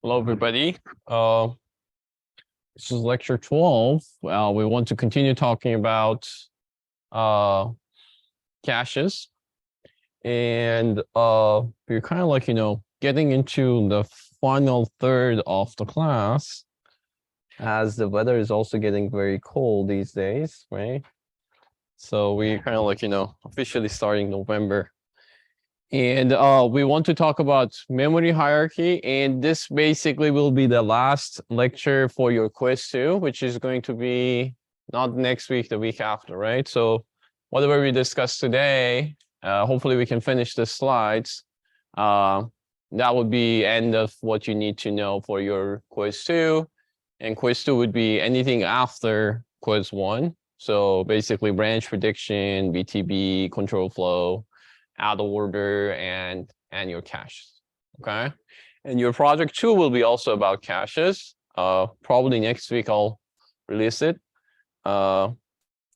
Hello, everybody. This is lecture 12. We want to continue talking about caches. And we're kind of like, getting into the final third of the class as the weather is also getting very cold these days, right? So we kind of like, officially starting November. And we want to talk about memory hierarchy, and this basically will be the last lecture for your quiz 2, which is going to be not next week, the week after, right? So whatever we discussed today, hopefully we can finish the slides. That would be end of what you need to know for your quiz 2. And quiz 2 would be anything after quiz 1. So basically branch prediction, BTB, control flow, out of order, and your caches, okay? And your project 2 will be also about caches. Probably next week I'll release it. So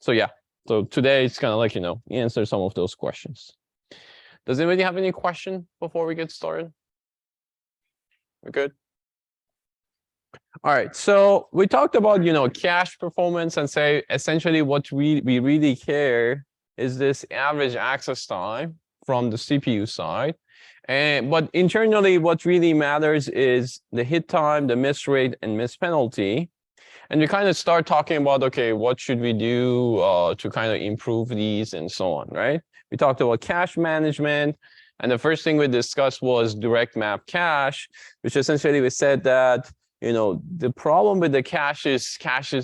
yeah, so today it's kind of like, answer some of those questions. Does anybody have any question before we get started? We're good? All right, so we talked about, cache performance and say essentially what we really care is this average access time from the CPU side. But internally, what really matters is the hit time, the miss rate, and miss penalty. And we kind of start talking about, okay, what should we do to kind of improve these and so on, right? We talked about cache management. And the first thing we discussed was direct map cache, which essentially we said that the problem with the cache is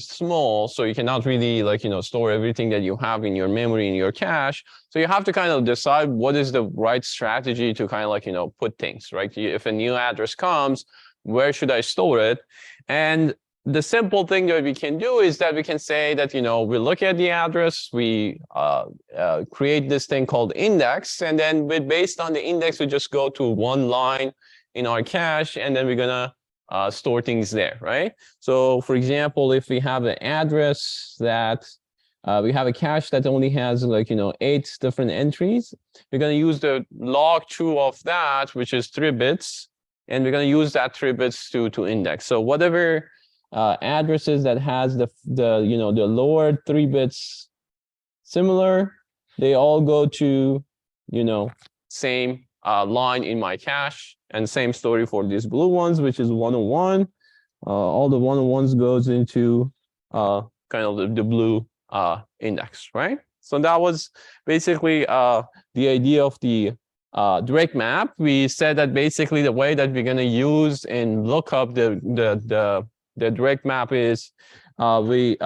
small, so you cannot really store everything that you have in your memory in your cache. So you have to kind of decide what is the right strategy to kind of put things, right? If a new address comes, where should I store it? And the simple thing that we can do is that we can say that, we look at the address, we create this thing called index, and then based on the index, we just go to one line in our cache, and then we're gonna store things there, right? So for example, if we have an address that we have a cache that only has 8 different entries, we're going to use the log2 of that, which is 3 bits, and we're going to use that 3 bits to index. So whatever addresses that has the lower 3 bits similar, they all go to same line in my cache. And same story for these blue ones, which is 101. All the 101s goes into kind of the blue index, right? So that was basically the idea of the direct map. We said that basically the way that we're going to use and look up the direct map is we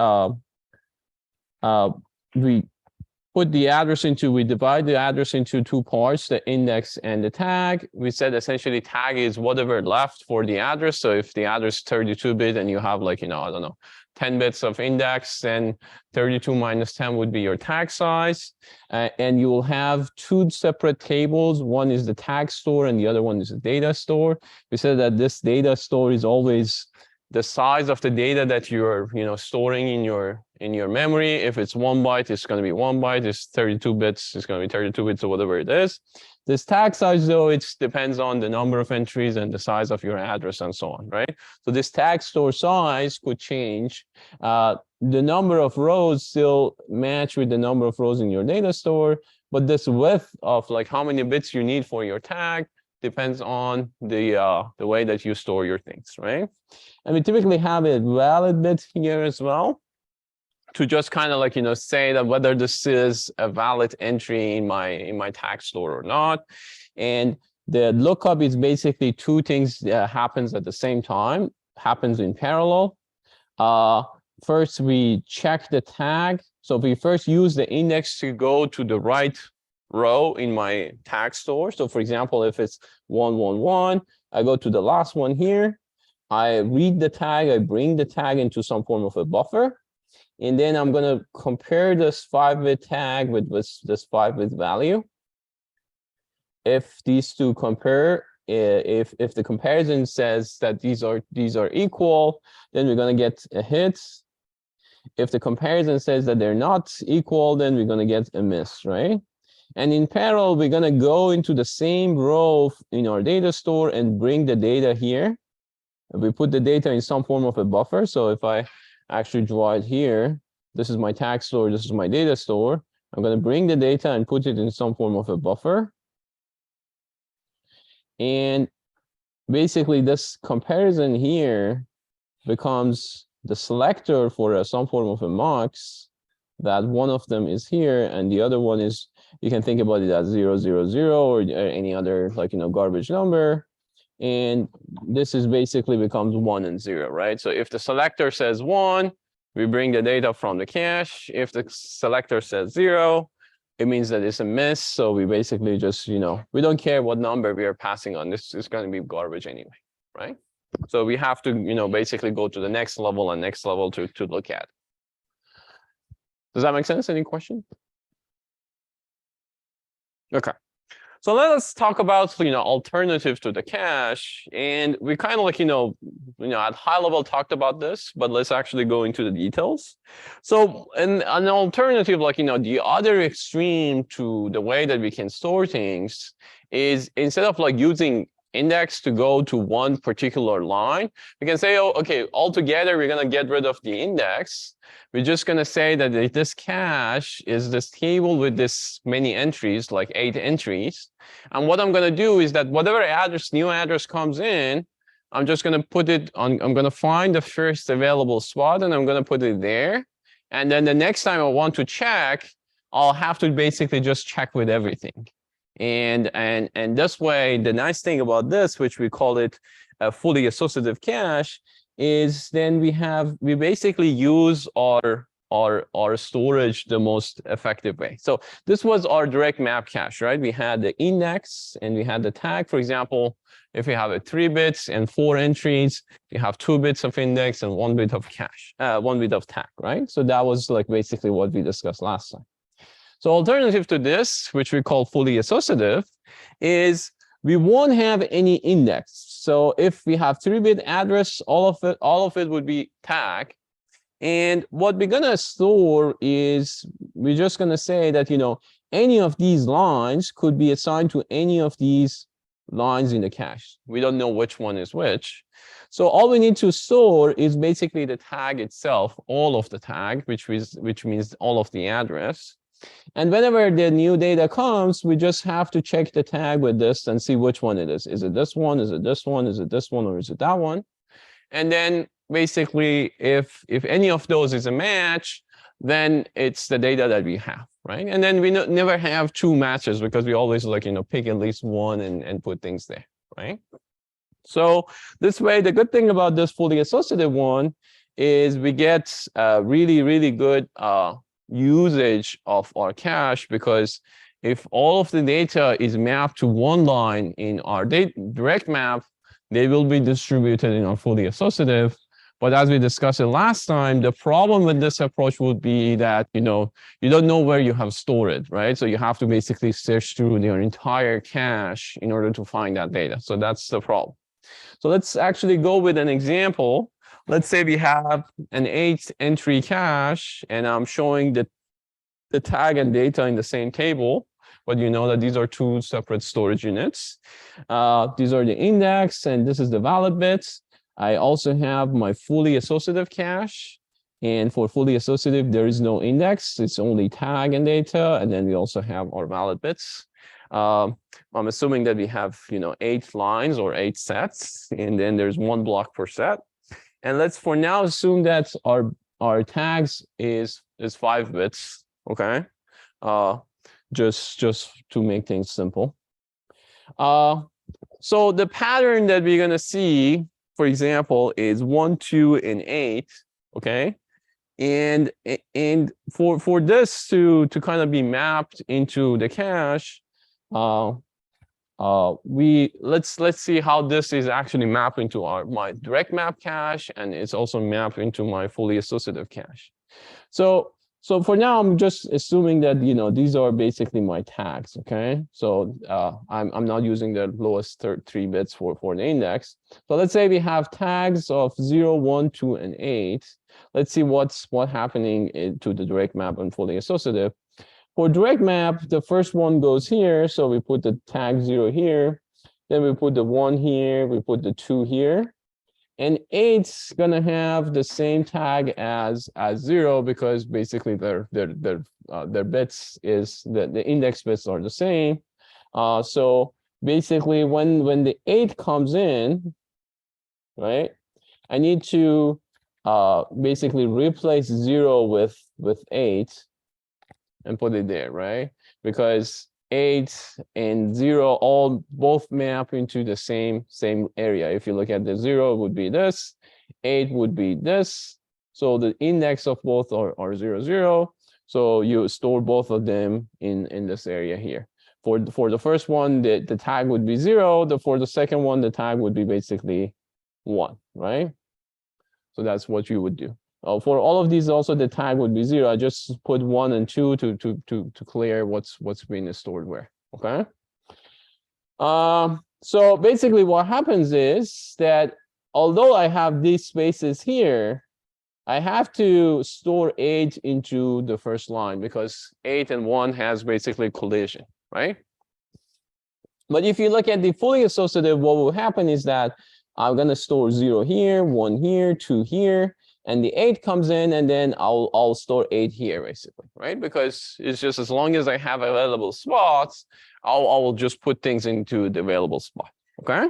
put the address into, we divide the address into 2 parts, the index and the tag. We said essentially tag is whatever left for the address. So if the address is 32-bit and you have I don't know, 10 bits of index, then 32 minus 10 would be your tag size. And you will have 2 separate tables. One is the tag store and the other one is the data store. We said that this data store is always the size of the data that you're storing in your memory. If it's 1 byte, it's going to be 1 byte. It's 32 bits, it's going to be 32 bits or whatever it is. This tag size, though, it depends on the number of entries and the size of your address and so on, right? So this tag store size could change. The number of rows still match with the number of rows in your data store, but this width of how many bits you need for your tag depends on the way that you store your things, right? And we typically have a valid bit here as well to just kind of say that whether this is a valid entry in my tag store or not. And the lookup is basically 2 things that happens at the same time, happens in parallel. First, we check the tag. So we first use the index to go to the right row in my tag store. So for example, if it's 111, I go to the last one here. I read the tag, I bring the tag into some form of a buffer. And then I'm going to compare this 5-bit tag with this 5-bit value. If these two compare, if the comparison says that these are equal, then we're going to get a hit. If the comparison says that they're not equal, then we're going to get a miss, right? And in parallel, we're going to go into the same row in our data store and bring the data here. we put the data in some form of a buffer. So if I actually draw it here, this is my tag store, this is my data store. I'm going to bring the data and put it in some form of a buffer. And basically this comparison here becomes the selector for some form of a mux, that one of them is here and the other one is, you can think about it as 0, 0, 0 or any other like, garbage number. And this is basically becomes 1 and 0, right? So if the selector says 1, we bring the data from the cache. If the selector says 0, it means that it's a miss. So we basically just, we don't care what number we are passing on. This is going to be garbage anyway, right? So we have to, basically go to the next level and next level to look at. Does that make sense? Any question? Okay. So let us talk about, alternative to the cache. And we kind of like, at high level talked about this, but let's actually go into the details. So an alternative, like, the other extreme to the way that we can store things is instead of like using index to go to one particular line, we can say, oh, okay, altogether, we're going to get rid of the index. We're just going to say that this cache is this table with this many entries, like 8 entries. And what I'm going to do is that whatever new address comes in, I'm just going to put it on, I'm going to find the first available spot and I'm going to put it there. And then the next time I want to check, I'll have to basically just check with everything. And this way, the nice thing about this, which we call it a fully associative cache, is then we basically use our storage the most effective way. So this was our direct map cache, right? We had the index and we had the tag. For example, if we have 3 bits and 4 entries, you have 2 bits of index and 1 bit of cache, 1 bit of tag, right? So that was like basically what we discussed last time. So alternative to this, which we call fully associative, is we won't have any index. So if we have 3-bit address, all of it would be tag. And what we're gonna store is we're just gonna say that any of these lines could be assigned to any of these lines in the cache. We don't know which one is which. So all we need to store is basically the tag itself, all of the tag, which means all of the address. And whenever the new data comes, we just have to check the tag with this and see which one it is. Is it this one? Is it this one? Is it this one? Or is it that one? And then basically, if any of those is a match, then it's the data that we have, right? And then we never have 2 matches because we always like, pick at least one and put things there, right? So this way, the good thing about this fully associative one is we get really, really good usage of our cache, because if all of the data is mapped to one line in our direct map, they will be distributed in our fully associative. But as we discussed it last time, the problem with this approach would be that you don't know where you have stored it, right? So you have to basically search through your entire cache in order to find that data. So that's the problem. So let's actually go with an example. Let's say we have an 8-entry cache, and I'm showing the tag and data in the same table, but you know that these are 2 separate storage units. These are the index, and this is the valid bits. I also have my fully associative cache, and for fully associative, there is no index. It's only tag and data, and then we also have our valid bits. I'm assuming that we have 8 lines or 8 sets, and then there's 1 block per set. And let's for now assume that our tags is 5 bits, okay? Just to make things simple. So the pattern that we're gonna see, for example, is 1, 2, and 8, okay? And for this to kind of be mapped into the cache, let's see how this is actually mapped into my direct map cache, and it's also mapped into my fully associative cache. So for now, I'm just assuming that these are basically my tags. Okay, so I'm not using the lowest 3 bits for the index. So let's say we have tags of 0, 1, 2, and 8. Let's see what's happening to the direct map and fully associative. For direct map, the first one goes here, so we put the tag 0 here. Then we put the 1 here. We put the 2 here. And 8's gonna have the same tag as 0 because basically their bits is the index bits are the same. So basically when the 8 comes in, right, I need to basically replace 0 with 8 and put it there, right? Because 8 and 0 both map into the same area. If you look at the 0, it would be this, 8 would be this. So the index of both are 0, 0. So you store both of them in this area here. For the first one, the tag would be 0. For the second one, the tag would be basically 1, right? So that's what you would do. For all of these, also the tag would be 0. I just put 1 and 2 to clear what's being stored where. Okay. So basically, what happens is that although I have these spaces here, I have to store 8 into the first line because 8 and 1 has basically collision, right? But if you look at the fully associative, what will happen is that I'm gonna store 0 here, 1 here, 2 here. And the 8 comes in, and then I'll store 8 here, basically, right? Because it's just as long as I have available spots, I'll just put things into the available spot, okay?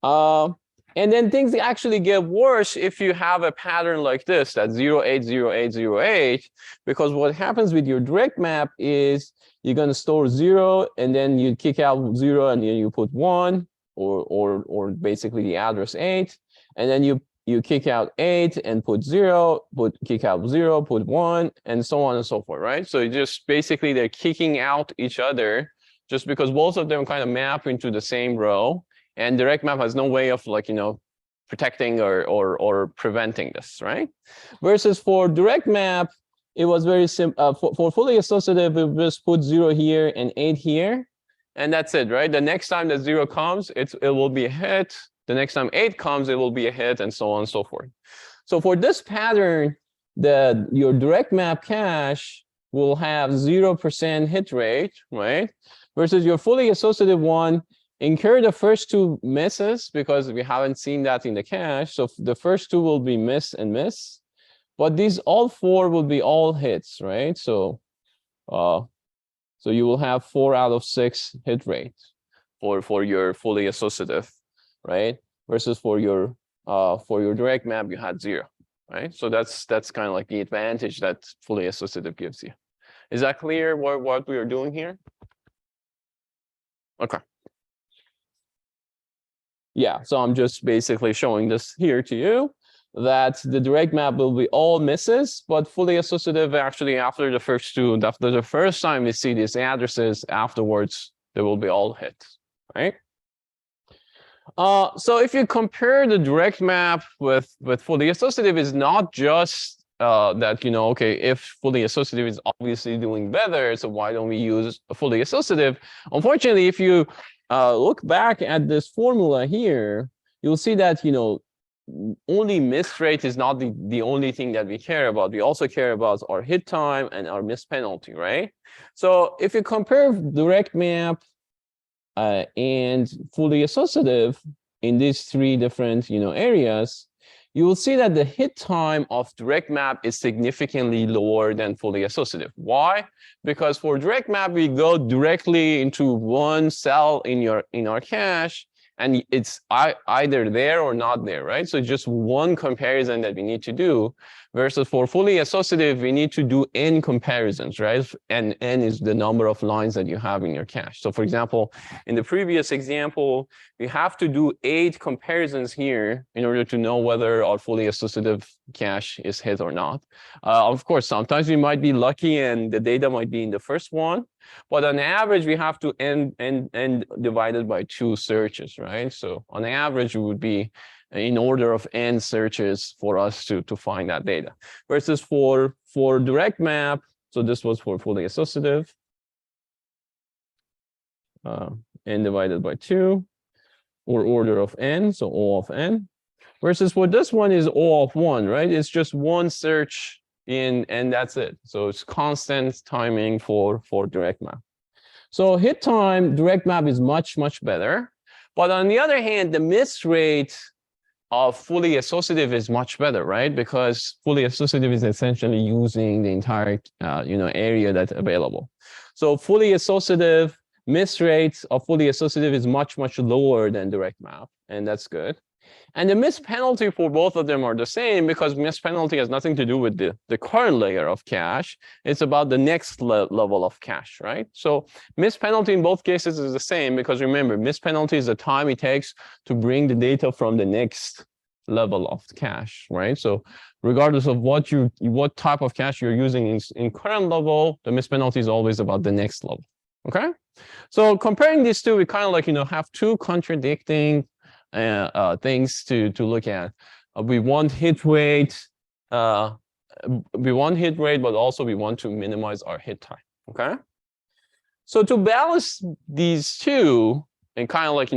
And then things actually get worse if you have a pattern like this, that 0, 8, 0, 8, 0, 8, because what happens with your direct map is you're gonna store 0, and then you kick out 0, and then you put 1, or basically the address 8, and then you kick out 8 and put 0, kick out 0, put 1, and so on and so forth, right? So you just basically they're kicking out each other just because both of them kind of map into the same row, and direct map has no way of protecting or preventing this, right? Versus for direct map, it was very simple. For fully associative, we just put 0 here and 8 here, and that's it, right? The next time that 0 comes, it will be a hit. The next time 8 comes, it will be a hit, and so on and so forth. So for this pattern, your direct map cache will have 0% hit rate, right? Versus your fully associative one, incur the first 2 misses because we haven't seen that in the cache. So the first 2 will be miss and miss, but these all 4 will be all hits, right? So you will have 4 out of 6 hit rate for your fully associative, right? Versus for your direct map, you had 0, right? So that's kind of like the advantage that fully associative gives you. Is that clear what we are doing here? Okay. Yeah, so I'm just basically showing this here to you, that the direct map will be all misses, but fully associative actually after the first 2, after the first time we see these addresses, afterwards, they will be all hits, right? So if you compare the direct map with fully associative, it's not just that, okay, if fully associative is obviously doing better, so why don't we use a fully associative? Unfortunately, if you look back at this formula here, you'll see that, only miss rate is not the only thing that we care about. We also care about our hit time and our miss penalty, right? So if you compare direct map and fully associative in these 3 different areas, you will see that the hit time of direct map is significantly lower than fully associative. Why? Because for direct map, we go directly into one cell in our cache, and it's either there or not there, right? So just one comparison that we need to do, versus for fully associative, we need to do n comparisons, right? And n is the number of lines that you have in your cache. So for example, in the previous example, we have to do 8 comparisons here in order to know whether our fully associative cache is hit or not. Of course, sometimes we might be lucky and the data might be in the first one, but on average, we have to n divided by 2 searches, right? So on average, it would be in order of n searches for us to find that data. Versus for direct map, so this was for fully associative, n divided by 2, or order of n, so O of n. Versus for this one is O of 1, right? It's just one search in, and that's it. So it's constant timing for direct map. So hit time, direct map is much, much better. But on the other hand, the miss rate fully associative is much better, right? Because fully associative is essentially using the entire area that's available. So fully associative miss rate of fully associative is much lower than direct map, and that's good. And the miss penalty for both of them are the same because miss penalty has nothing to do with the current layer of cache. It's about the next level of cache, right? So miss penalty in both cases is the same because remember, miss penalty is the time it takes to bring the data from the next level of cache, right? So regardless of what type of cache you're using in current level, the miss penalty is always about the next level. Okay? So comparing these two, we kind of like have two contradicting things to look at. We want hit rate, but also we want to minimize our hit time. Okay. So to balance these two and kind of like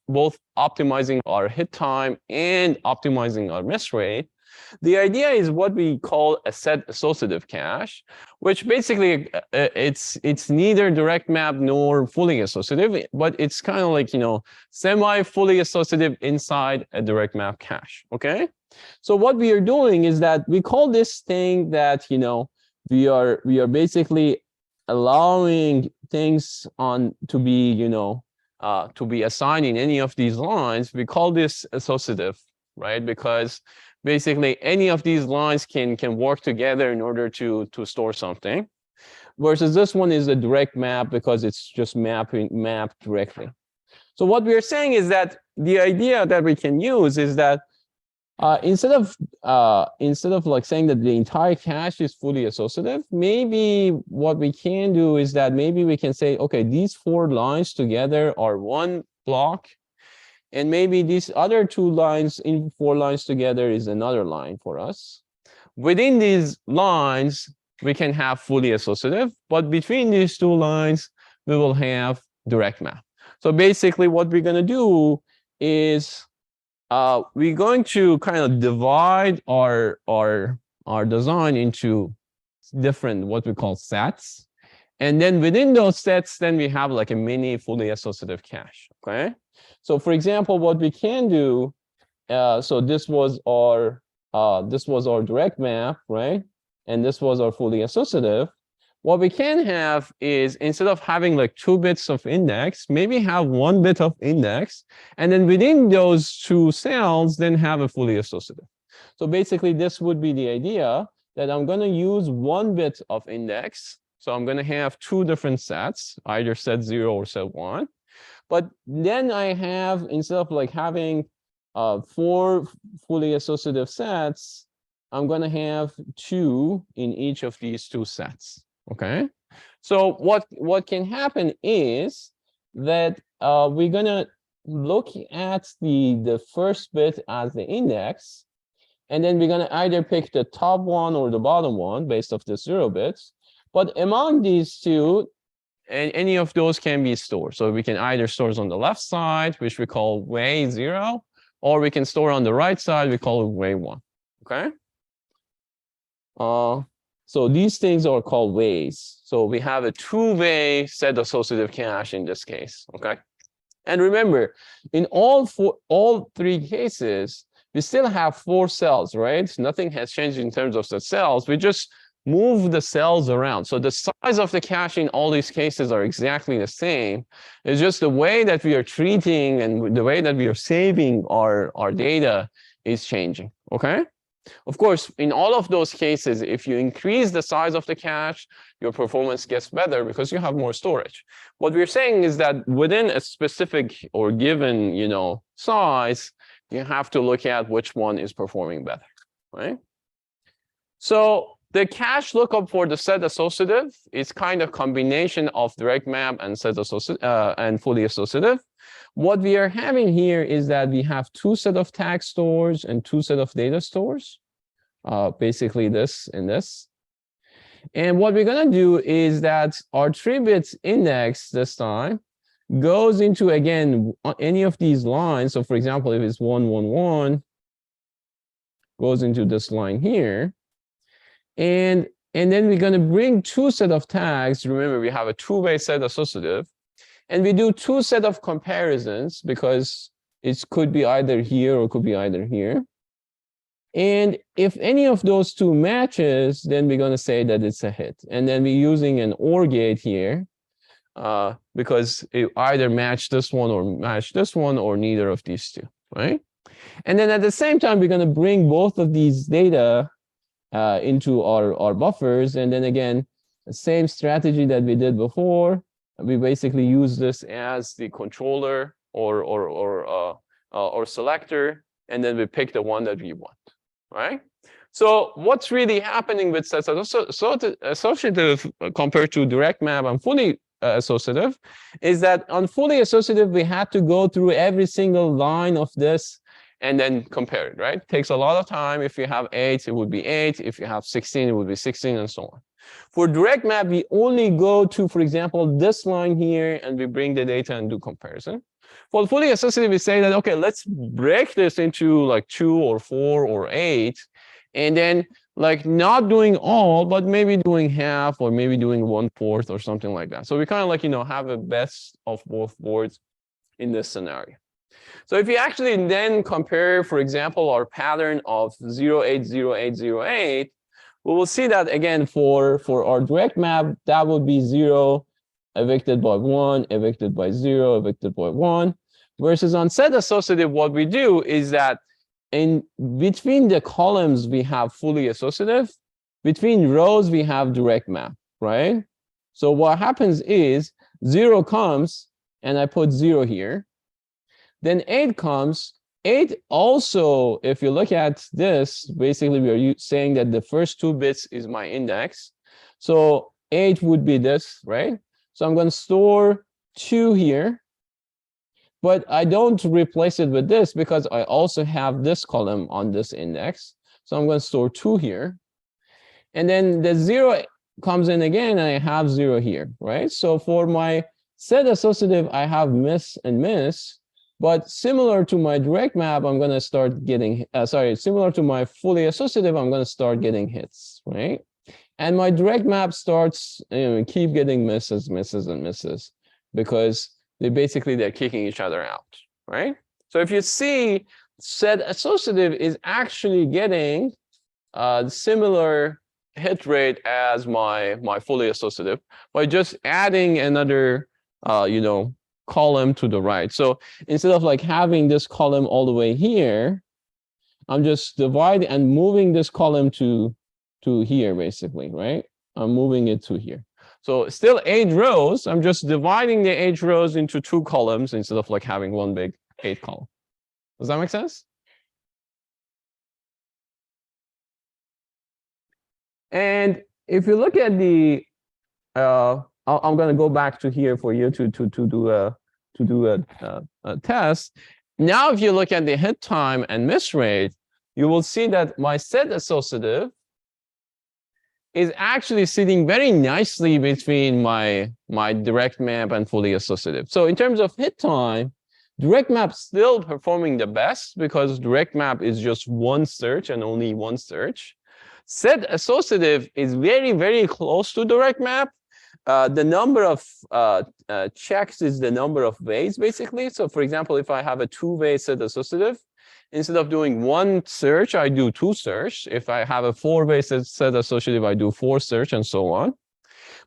both optimizing our hit time and optimizing our miss rate, the idea is what we call a set associative cache, which basically it's neither direct map nor fully associative, but it's kind of like semi-fully associative inside a direct map cache. Okay, so what we are doing is that we call this thing that we are basically allowing things to be assigned in any of these lines. We call this associative, right? Because basically any of these lines can work together in order to store something, versus this one is a direct map because it's just mapped directly. So what we are saying is that the idea that we can use is that instead of like saying that the entire cache is fully associative, maybe what we can do is that maybe we can say, okay, these 4 lines together are one block, and maybe these other 2 lines in 4 lines together is another line for us. Within these lines, we can have fully associative, but between these 2 lines, we will have direct map. So basically what we're going to do is we're going to kind of divide our design into different what we call sets. And then within those sets, then we have like a mini fully associative cache. Okay. So for example, what we can do, so this was our direct map, right? And this was our fully associative. What we can have is, instead of having like 2 bits of index, maybe have 1 bit of index, and then within those 2 cells, then have a fully associative. So basically, this would be the idea that I'm going to use 1 bit of index. So I'm going to have 2 different sets, either set 0 or set 1. But then I have, instead of like having 4 fully associative sets, I'm going to have 2 in each of these 2 sets. Okay. So what can happen is that we're going to look at the first bit as the index, and then we're going to either pick the top one or the bottom one based off the 0 bits. But among these 2, and any of those can be stored. So we can either store on the left side, which we call way 0, or we can store on the right side, we call it way 1. Okay. So these things are called ways. So we have a 2-way set associative cache in this case. Okay. And remember, in all 3 cases, we still have 4 cells, right? Nothing has changed in terms of the cells. We just move the cells around. So the size of the cache in all these cases are exactly the same. It's just the way that we are treating and the way that we are saving our data is changing. Okay. Of course, in all of those cases, if you increase the size of the cache, your performance gets better because you have more storage. What we're saying is that within a specific or given, size, you have to look at which one is performing better, right? So the cache lookup for the set associative is kind of combination of direct map and set associative and fully associative. What we are having here is that we have 2 set of tag stores and 2 set of data stores, basically this and this. And what we're going to do is that our 3-bit index this time goes into, again, any of these lines. So for example, if it's 111, goes into this line here. And then we're going to bring 2 set of tags. Remember, we have a 2-way set associative. And we do 2 set of comparisons because It could be either here or it could be either here. And if any of those two matches, then we're going to say that it's a hit. And then we're using an OR gate here because it either match this one or neither of these two, right? And then at the same time, we're going to bring both of these data into our buffers. And then again, the same strategy that we did before. We basically use this as the controller or selector, and then we pick the one that we want, right? So what's really happening with sets associative compared to direct map and fully associative is that on fully associative, we had to go through every single line of this and then compare it, right? It takes a lot of time. If you have 8, it would be 8. If you have 16, it would be 16, and so on. For direct map, we only go to, for example, this line here, and we bring the data and do comparison. For fully associative, we say that, okay, let's break this into like 2 or 4 or 8, and then like not doing all, but maybe doing half or maybe doing 1/4 or something like that. So we kind of like, have a best of both worlds in this scenario. So if you actually then compare, for example, our pattern of 0, 8, 0, 8, 0, 8, we will see that again for our direct map, that would be 0 evicted by 1, evicted by 0, evicted by 1. Versus on set associative, what we do is that in between the columns, we have fully associative. Between rows, we have direct map, right? So what happens is 0 comes, and I put 0 here. Then 8 comes. 8 also, if you look at this, basically we are saying that the first 2 bits is my index. So 8 would be this, right? So I'm going to store 2 here. But I don't replace it with this because I also have this column on this index. So I'm going to store 2 here. And then the 0 comes in again, and I have 0 here, right? So for my set associative, I have miss and miss. But similar to my direct map, I'm going to start getting, similar to my fully associative, I'm going to start getting hits, right? And my direct map starts, keep getting misses, misses, and misses, because they're kicking each other out, right? So if you see, set associative is actually getting similar hit rate as my fully associative by just adding another, column to the right. So instead of like having this column all the way here, I'm just dividing and moving this column to here, basically, right? I'm moving it to here. So still 8 rows. I'm just dividing the 8 rows into 2 columns instead of like having one big 8 column. Does that make sense? And if you look at the, I'm going to go back to here for you to do a test. Now, if you look at the hit time and miss rate, you will see that my set associative is actually sitting very nicely between my direct map and fully associative. So in terms of hit time, direct map still performing the best because direct map is just one search and only one search. Set associative is very, very close to direct map. The number of checks is the number of ways, basically. So for example, if I have a 2-way set associative, instead of doing 1 search, I do 2 search. If I have a 4-way set associative, I do 4 search, and so on.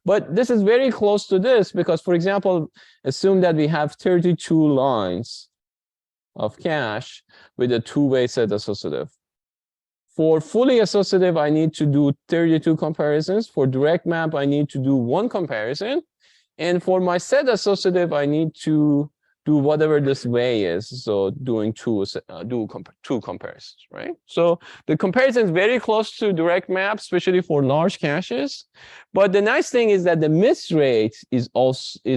But this is very close to this because, for example, assume that we have 32 lines of cache with a 2-way set associative. For fully associative, I need to do 32 comparisons. For direct map, I need to do 1 comparison. And for my set associative, I need to do whatever this way is. So doing 2 comparisons, right? So the comparison is very close to direct map, especially for large caches. But the nice thing is that the miss rate is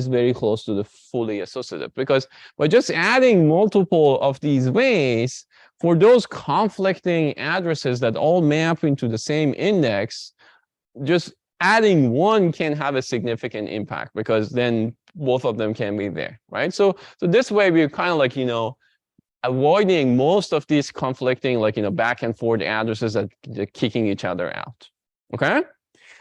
very close to the fully associative, because by just adding multiple of these ways, for those conflicting addresses that all map into the same index, just adding 1 can have a significant impact because then both of them can be there, right? So this way we're kind of like, avoiding most of these conflicting, like, back and forth addresses that are kicking each other out, okay?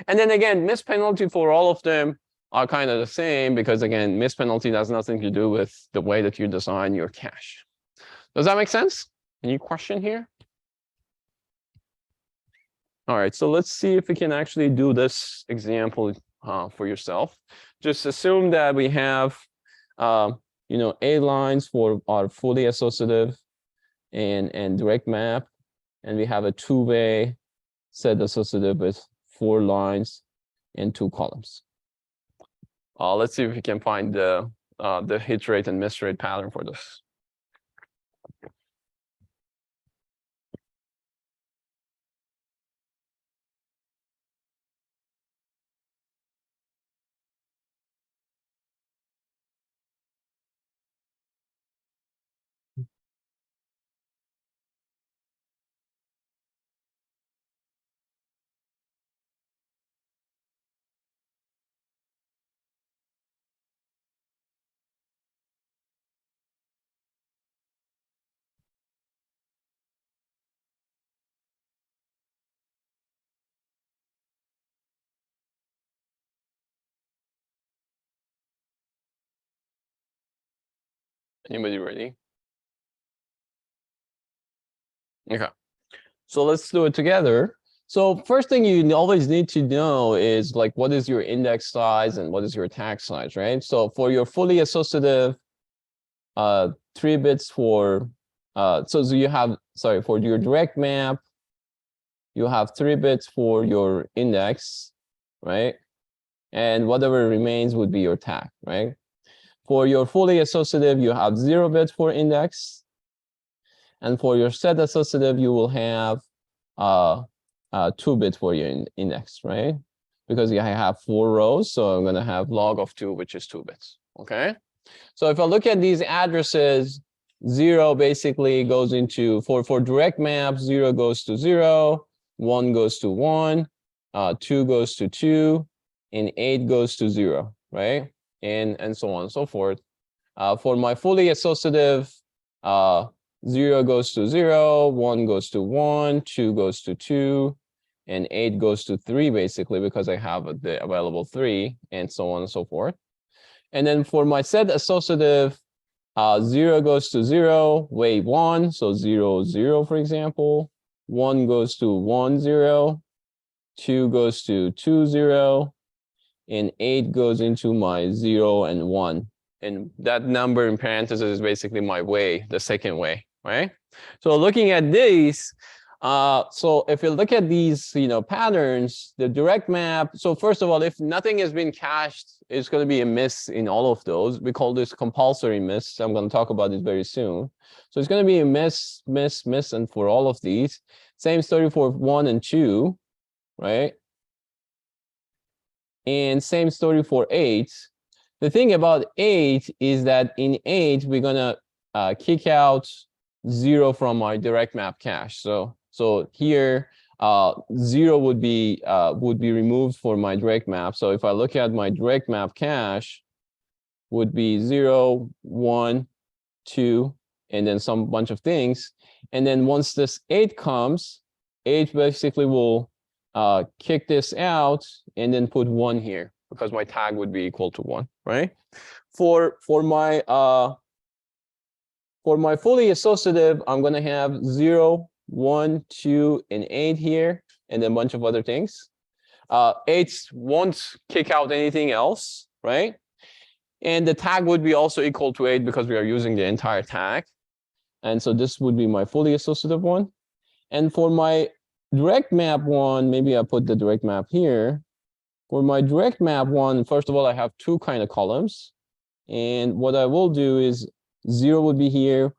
And then again, miss penalty for all of them are kind of the same because again, miss penalty has nothing to do with the way that you design your cache. Does that make sense? Any question here? All right, so let's see if we can actually do this example for yourself. Just assume that we have, A lines for our fully associative and direct map, and we have a two-way set associative with 4 lines and 2 columns. Let's see if we can find the hit rate and miss rate pattern for this. Anybody ready? Okay. So let's do it together. So first thing you always need to know is like, what is your index size and what is your tag size, right? So for your fully associative, 3 bits for, so you have, sorry, for your direct map, you have 3 bits for your index, right? And whatever remains would be your tag, right? For your fully associative, you have 0 bits for index. And for your set associative, you will have 2 bits for your index, right? Because I have 4 rows, so I'm going to have log of 2, which is 2 bits, okay? So if I look at these addresses, 0 basically goes into, for direct map, 0 goes to 0, 1 goes to 1, 2 goes to 2, and 8 goes to 0, right? And so on and so forth. For my fully associative, 0 goes to 0, 1 goes to 1, 2 goes to 2, and 8 goes to 3, basically, because I have the available 3, and so on and so forth. And then for my set associative, 0 goes to 0, weight 1, so 0, 0, for example. 1 goes to 1, 0. 2 goes to 2, 0. And 8 goes into my 0 and 1. And that number in parentheses is basically my way, the second way, right? So looking at these, so if you look at these, patterns, the direct map. So first of all, if nothing has been cached, it's going to be a miss in all of those. We call this compulsory miss. I'm going to talk about it very soon. So it's going to be a miss, miss, miss, and for all of these. Same story for 1 and 2, right? And same story for 8. The thing about 8 is that in 8, we're going to kick out 0 from our direct map cache. So here, 0 would be removed for my direct map. So if I look at my direct map cache, would be 0, 1, 2, and then some bunch of things. And then once this 8 comes, 8 basically will kick this out and then put 1 here, because my tag would be equal to 1, right? For my fully associative, I'm going to have 0, 1, 2, and 8 here, and then a bunch of other things. 8 won't kick out anything else, right? And the tag would be also equal to 8 because we are using the entire tag. And so this would be my fully associative one. And for my direct map one, maybe I put the direct map here. For my direct map one, first of all, I have 2 kind of columns. And what I will do is 0 would be here,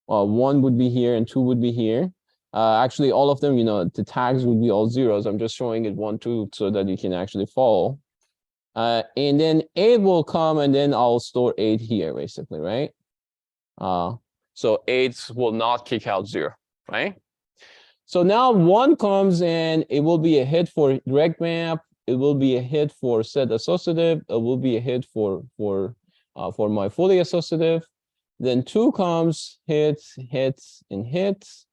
1 would be here, and 2 would be here. Actually, all of them, the tags would be all zeros. I'm just showing it 1, 2 so that you can actually follow. And then 8 will come, and then I'll store 8 here, basically, right? So 8 will not kick out 0, right? So now 1 comes, and it will be a hit for direct map. It will be a hit for set associative. It will be a hit for my fully associative. Then 2 comes, hits, hits, and hits.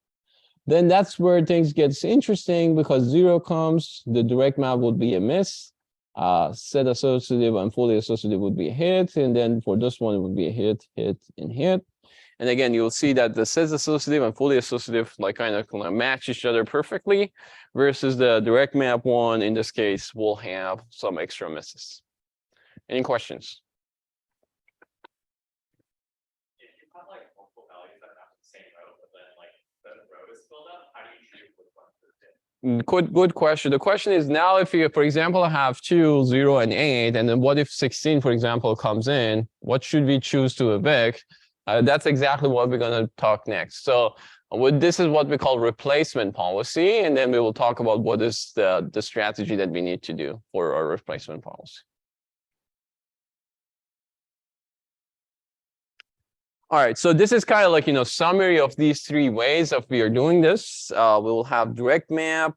Then that's where things gets interesting, because 0 comes, the direct map would be a miss. Set associative and fully associative would be a hit. And then for this one, it would be a hit, hit, and hit. And again, you'll see that the set associative and fully associative like kind of match each other perfectly, versus the direct map one, in this case, will have some extra misses. Any questions? If you have like multiple values that have the same row, but then like the row is filled up, how do you choose which one to fit? Good question. The question is now if you, for example, have 2, 0, and 8, and then what if 16, for example, comes in? What should we choose to evict? That's exactly what we're going to talk next. So this is what we call replacement policy, and then we will talk about what is the strategy that we need to do for our replacement policy. All right, so this is kind of like, summary of these 3 ways of we are doing this. We will have direct map,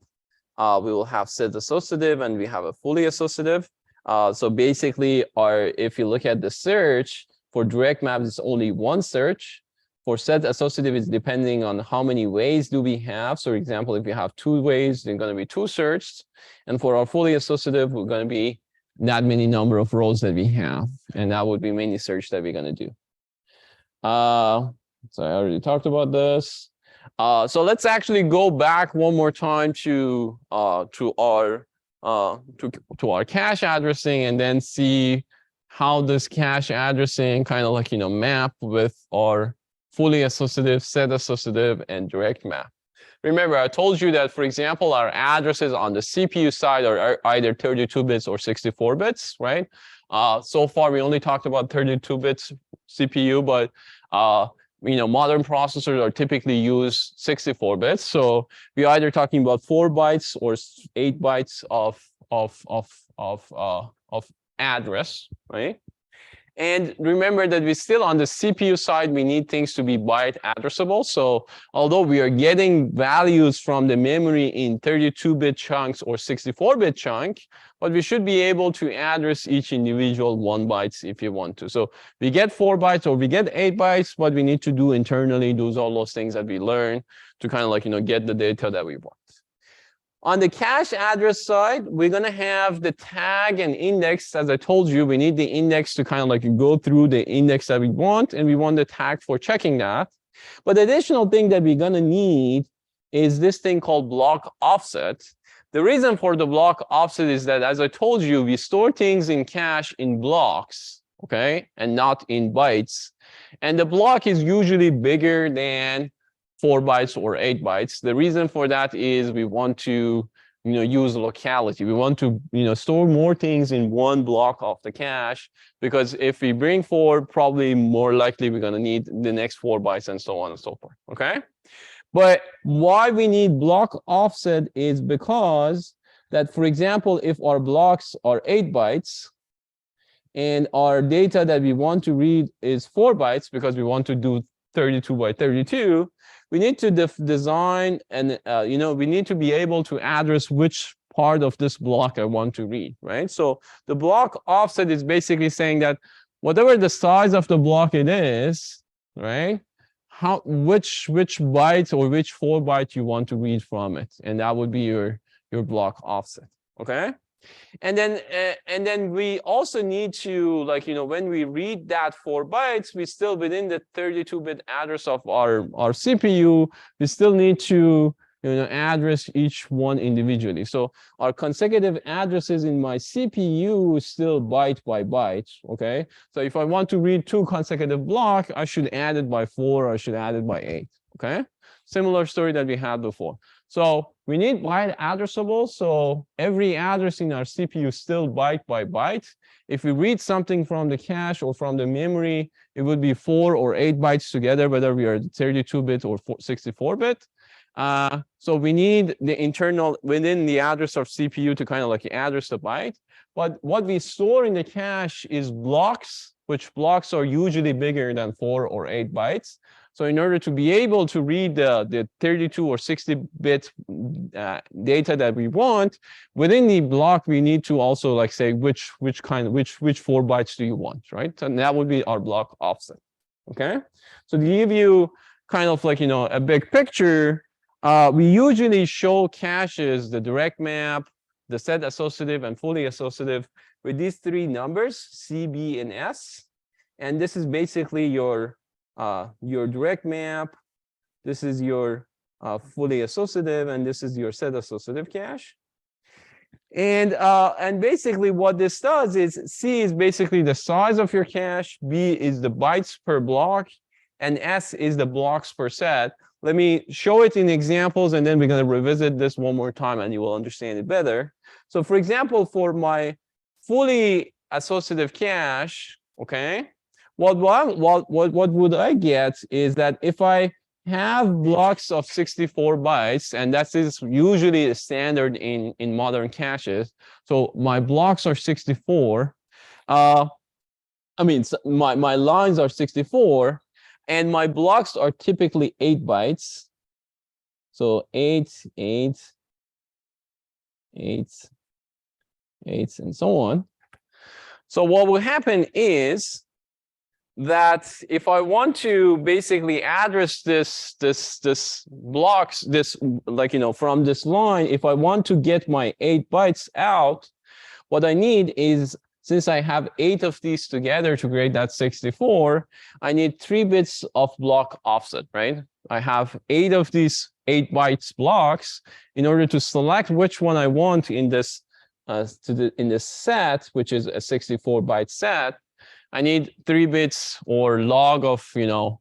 we will have set associative, and we have a fully associative. So basically, if you look at the search, for direct map, it's only one search. For set associative, it's depending on how many ways do we have. So for example, if you have 2 ways, they're going to be 2 searched. And for our fully associative, we're going to be that many number of rows that we have. And that would be many search that we're going to do. So I already talked about this. So let's actually go back one more time to our cache addressing, and then see how this cache addressing kind of like map with our fully associative, set associative, and direct map. Remember, I told you that, for example, our addresses on the CPU side are either 32 bits or 64 bits, right? So far, we only talked about 32 bits CPU, but modern processors are typically use 64 bits. So we're either talking about 4 bytes or 8 bytes of address, right? And remember that we still on the CPU side, we need things to be byte addressable. So although we are getting values from the memory in 32-bit chunks or 64-bit chunk, but we should be able to address each individual 1 bytes if you want to. So we get 4 bytes or we get 8 bytes, what we need to do internally, do all those things that we learn to kind of like, get the data that we want. On the cache address side, we're going to have the tag and index. As I told you, we need the index to kind of like go through the index that we want, and we want the tag for checking that. But the additional thing that we're going to need is this thing called block offset. The reason for the block offset is that, as I told you, we store things in cache in blocks, okay, and not in bytes. And the block is usually bigger than 4 bytes or 8 bytes. The reason for that is we want to, use locality. We want to, store more things in one block of the cache, because if we bring 4, probably more likely we're going to need the next 4 bytes and so on and so forth, okay? But why we need block offset is because that, for example, if our blocks are 8 bytes, and our data that we want to read is 4 bytes, because we want to do 32 by 32, we need to design and, we need to be able to address which part of this block I want to read, right? So the block offset is basically saying that whatever the size of the block it is, right? Which byte or which 4 byte you want to read from it. And that would be your block offset, okay? And then we also need to, when we read that 4 bytes, we still within the 32-bit address of our CPU, we still need to address each one individually. So our consecutive addresses in my CPU is still byte by byte, okay? So if I want to read 2 consecutive blocks, I should add it by 4, I should add it by 8, okay? Similar story that we had before. So we need byte addressable. So every address in our CPU is still byte by byte. If we read something from the cache or from the memory, it would be 4 or 8 bytes together, whether we are 32-bit or 64-bit. So we need the internal within the address of CPU to kind of like address the byte. But what we store in the cache is blocks, which blocks are usually bigger than 4 or 8 bytes. So in order to be able to read the 32 or 60-bit data that we want, within the block, we need to also say which 4 bytes do you want, right? And that would be our block offset, okay? So to give you kind of a big picture, we usually show caches, the direct map, the set associative, and fully associative with these 3 numbers, C, B, and S. And this is basically your your direct map. This is your fully associative, and this is your set associative cache. And basically what this does is C is basically the size of your cache, B is the bytes per block, and S is the blocks per set. Let me show it in examples, and then we're going to revisit this one more time, and you will understand it better. So for example, for my fully associative cache, okay, what would I get is that if I have blocks of 64 bytes, and that is usually a standard in modern caches. So my blocks are 64. I mean, my lines are 64, and my blocks are typically 8 bytes. So 8, 8, 8, 8, and so on. So what will happen is that if I want to basically address this blocks, like, you know, from this line, if I want to get my 8 bytes out, what I need is, since I have 8 of these together to create that 64, I need 3 bits of block offset, right? I have 8 of these 8 bytes blocks in order to select which one I want in this in this set, which is a 64 byte set. I need 3 bits or log of, you know,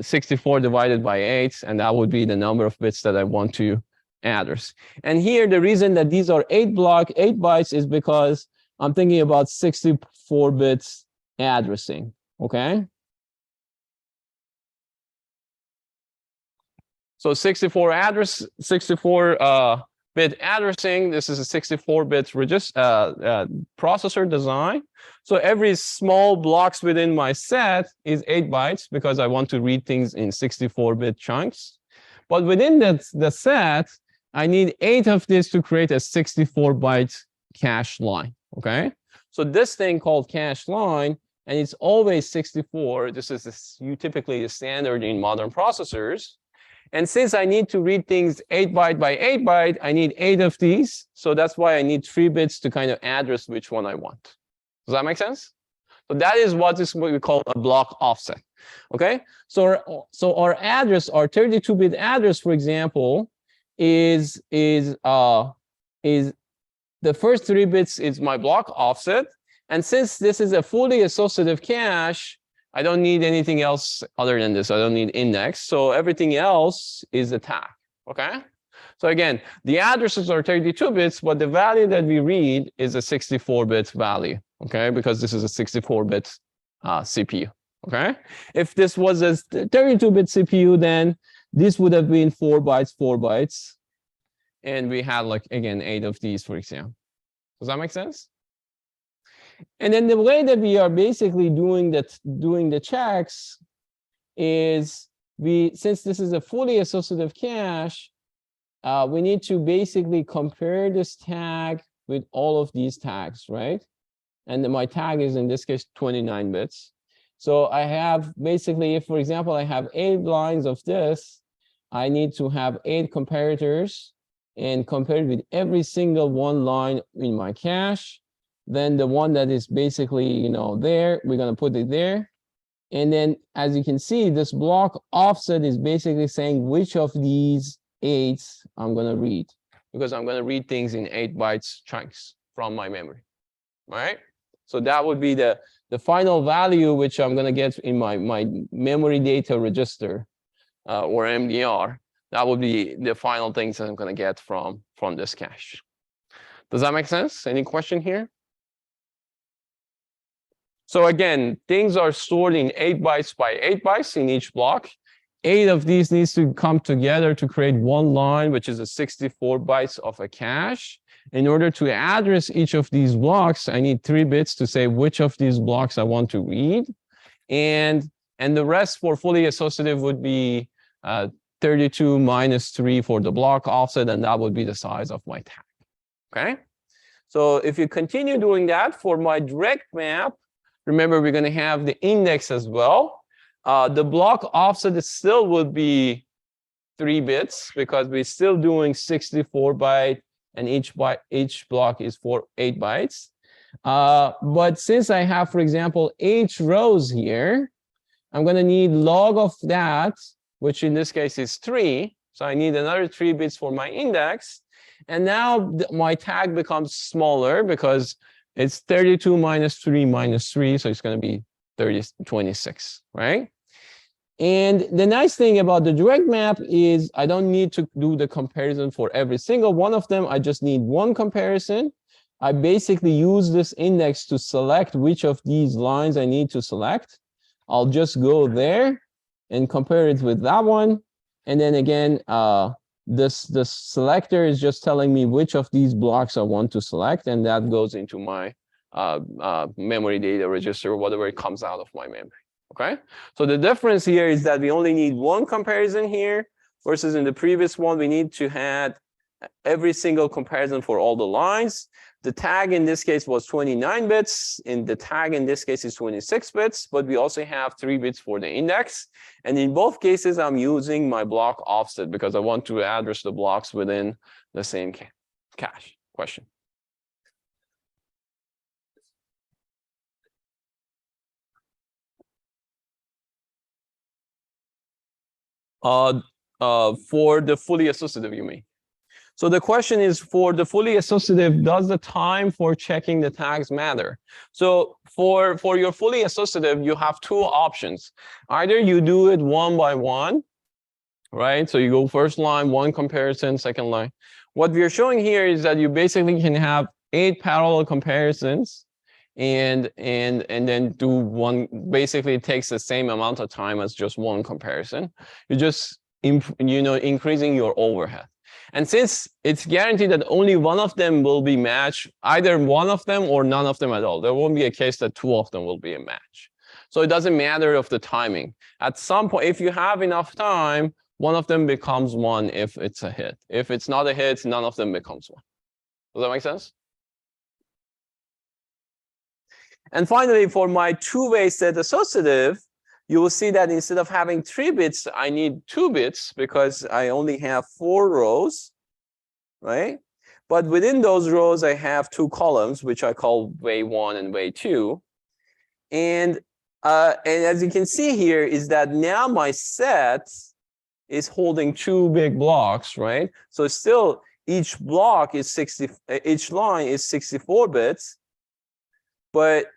64 divided by 8, and that would be the number of bits that I want to address. And here, the reason that these are 8 bytes is because I'm thinking about 64 bits addressing, okay? So 64 bit addressing, this is a 64-bit processor design. So every small blocks within my set is 8 bytes because I want to read things in 64-bit chunks. But within the set, I need 8 of this to create a 64-byte cache line, okay? So this thing called cache line, and it's always 64. This is typically the standard in modern processors. And since I need to read things 8 byte by 8 byte, I need 8 of these. So that's why I need 3 bits to kind of address which one I want. Does that make sense? So that is what we call a block offset. Okay. So our address, our 32-bit address, for example, is the first 3 bits is my block offset. And since this is a fully associative cache, I don't need anything else other than this. I don't need index. So everything else is a tag. Okay. So again, the addresses are 32 bits, but the value that we read is a 64-bit value. Okay, because this is a 64-bit CPU. Okay. If this was a 32-bit CPU, then this would have been 4 bytes, 4 bytes. And we had, like, again, 8 of these, for example. Does that make sense? And then the way that we are basically doing the checks is since this is a fully associative cache, we need to basically compare this tag with all of these tags, right? And then my tag is, in this case, 29 bits. So I have basically, if, for example, I have 8 lines of this, I need to have 8 comparators and compare it with every single one line in my cache. Then the one that is basically, you know, there, we're going to put it there. And then, as you can see, this block offset is basically saying which of these 8s I'm going to read, because I'm going to read things in 8 bytes chunks from my memory. All right. So that would be the final value, which I'm going to get in my memory data register, or MDR. That would be the final things that I'm going to get from this cache. Does that make sense? Any question here? So again, things are stored in 8 bytes by 8 bytes in each block. 8 of these needs to come together to create one line, which is a 64 bytes of a cache. In order to address each of these blocks, I need 3 bits to say which of these blocks I want to read. And the rest for fully associative would be 32 minus 3 for the block offset, and that would be the size of my tag. Okay? So if you continue doing that for my direct map, remember, we're going to have the index as well. The block offset still would be 3 bits because we're still doing 64 byte, and each block is 8 bytes. But since I have, for example, 8 rows here, I'm going to need log of that, which in this case is 3. So I need another 3 bits for my index. And now my tag becomes smaller because it's 32 minus 3 minus 3. So it's going to be 26, right? And the nice thing about the direct map is I don't need to do the comparison for every single one of them. I just need one comparison. I basically use this index to select which of these lines I need to select. I'll just go there and compare it with that one. And then again, this selector is just telling me which of these blocks I want to select. And that goes into my memory data register, whatever it comes out of my memory. Okay, so the difference here is that we only need one comparison here versus in the previous one, we need to have every single comparison for all the lines. The tag in this case was 29 bits. In the tag in this case is 26 bits, but we also have 3 bits for the index. And in both cases, I'm using my block offset because I want to address the blocks within the same cache. Question? For the fully associative, you mean? So the question is, for the fully associative, does the time for checking the tags matter? So for your fully associative, you have 2 options. Either you do it one by one, right? So you go first line, one comparison, second line. What we are showing here is that you basically can have 8 parallel comparisons and then do one. Basically, it takes the same amount of time as just one comparison. You're just increasing your overhead. And since it's guaranteed that only one of them will be matched, either one of them or none of them at all, there won't be a case that 2 of them will be a match. So it doesn't matter of the timing. At some point, if you have enough time, one of them becomes 1 if it's a hit. If it's not a hit, none of them becomes 1. Does that make sense? And finally, for my 2-way set associative, you will see that instead of having 3 bits, I need 2 bits because I only have 4 rows, right? But within those rows, I have 2 columns, which I call way 1 and way 2. And as you can see here, is that now my set is holding 2 big blocks, right? So still, each block is each line is 64 bits. But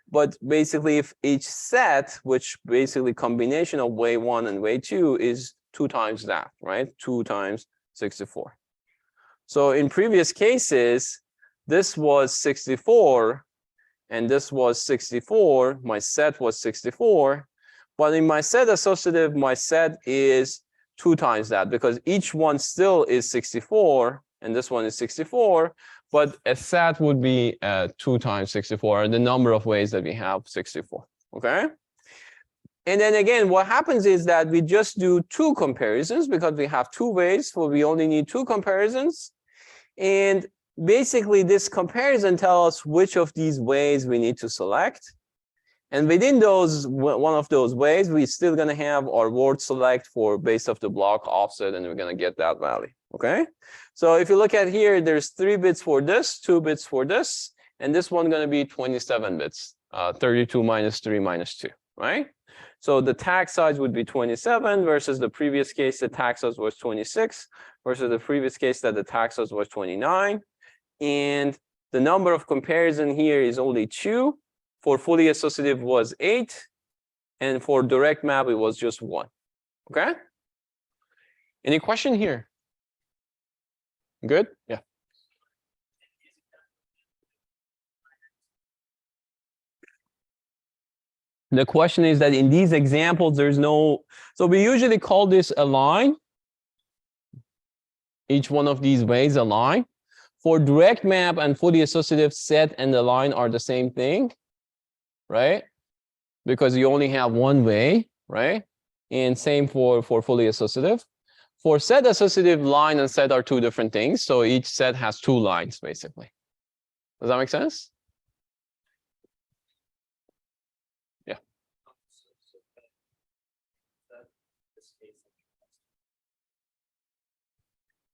basically, if each set, which basically combination of way 1 and way 2 is 2 times that, right? 2 times 64. So in previous cases, this was 64, and this was 64. My set was 64. But in my set associative, my set is 2 times that because each one still is 64, and this one is 64. But a set would be 2 times 64, the number of ways that we have 64, okay? And then again, what happens is that we just do 2 comparisons because we have 2 ways, so we only need 2 comparisons. And basically, this comparison tells us which of these ways we need to select. And within those, one of those ways, we're still going to have our word select for base of the block offset, and we're going to get that value, okay? So if you look at here, there's 3 bits for this, 2 bits for this, and this one going to be 27 bits, 32 minus 3 minus 2, right? So the tag size would be 27 versus the previous case, the tag size was 26 versus the previous case that the tag size was 29. And the number of comparison here is only 2. For fully associative was 8. And for direct map, it was just 1. Okay? Any question here? Good? Yeah. The question is that in these examples, there's no, so we usually call this a line. Each one of these ways a line. For direct map and fully associative, set and the line are the same thing, right? Because you only have one way, right? And same for fully associative. For set associative, line and set are 2 different things. So each set has 2 lines, basically. Does that make sense? Yeah.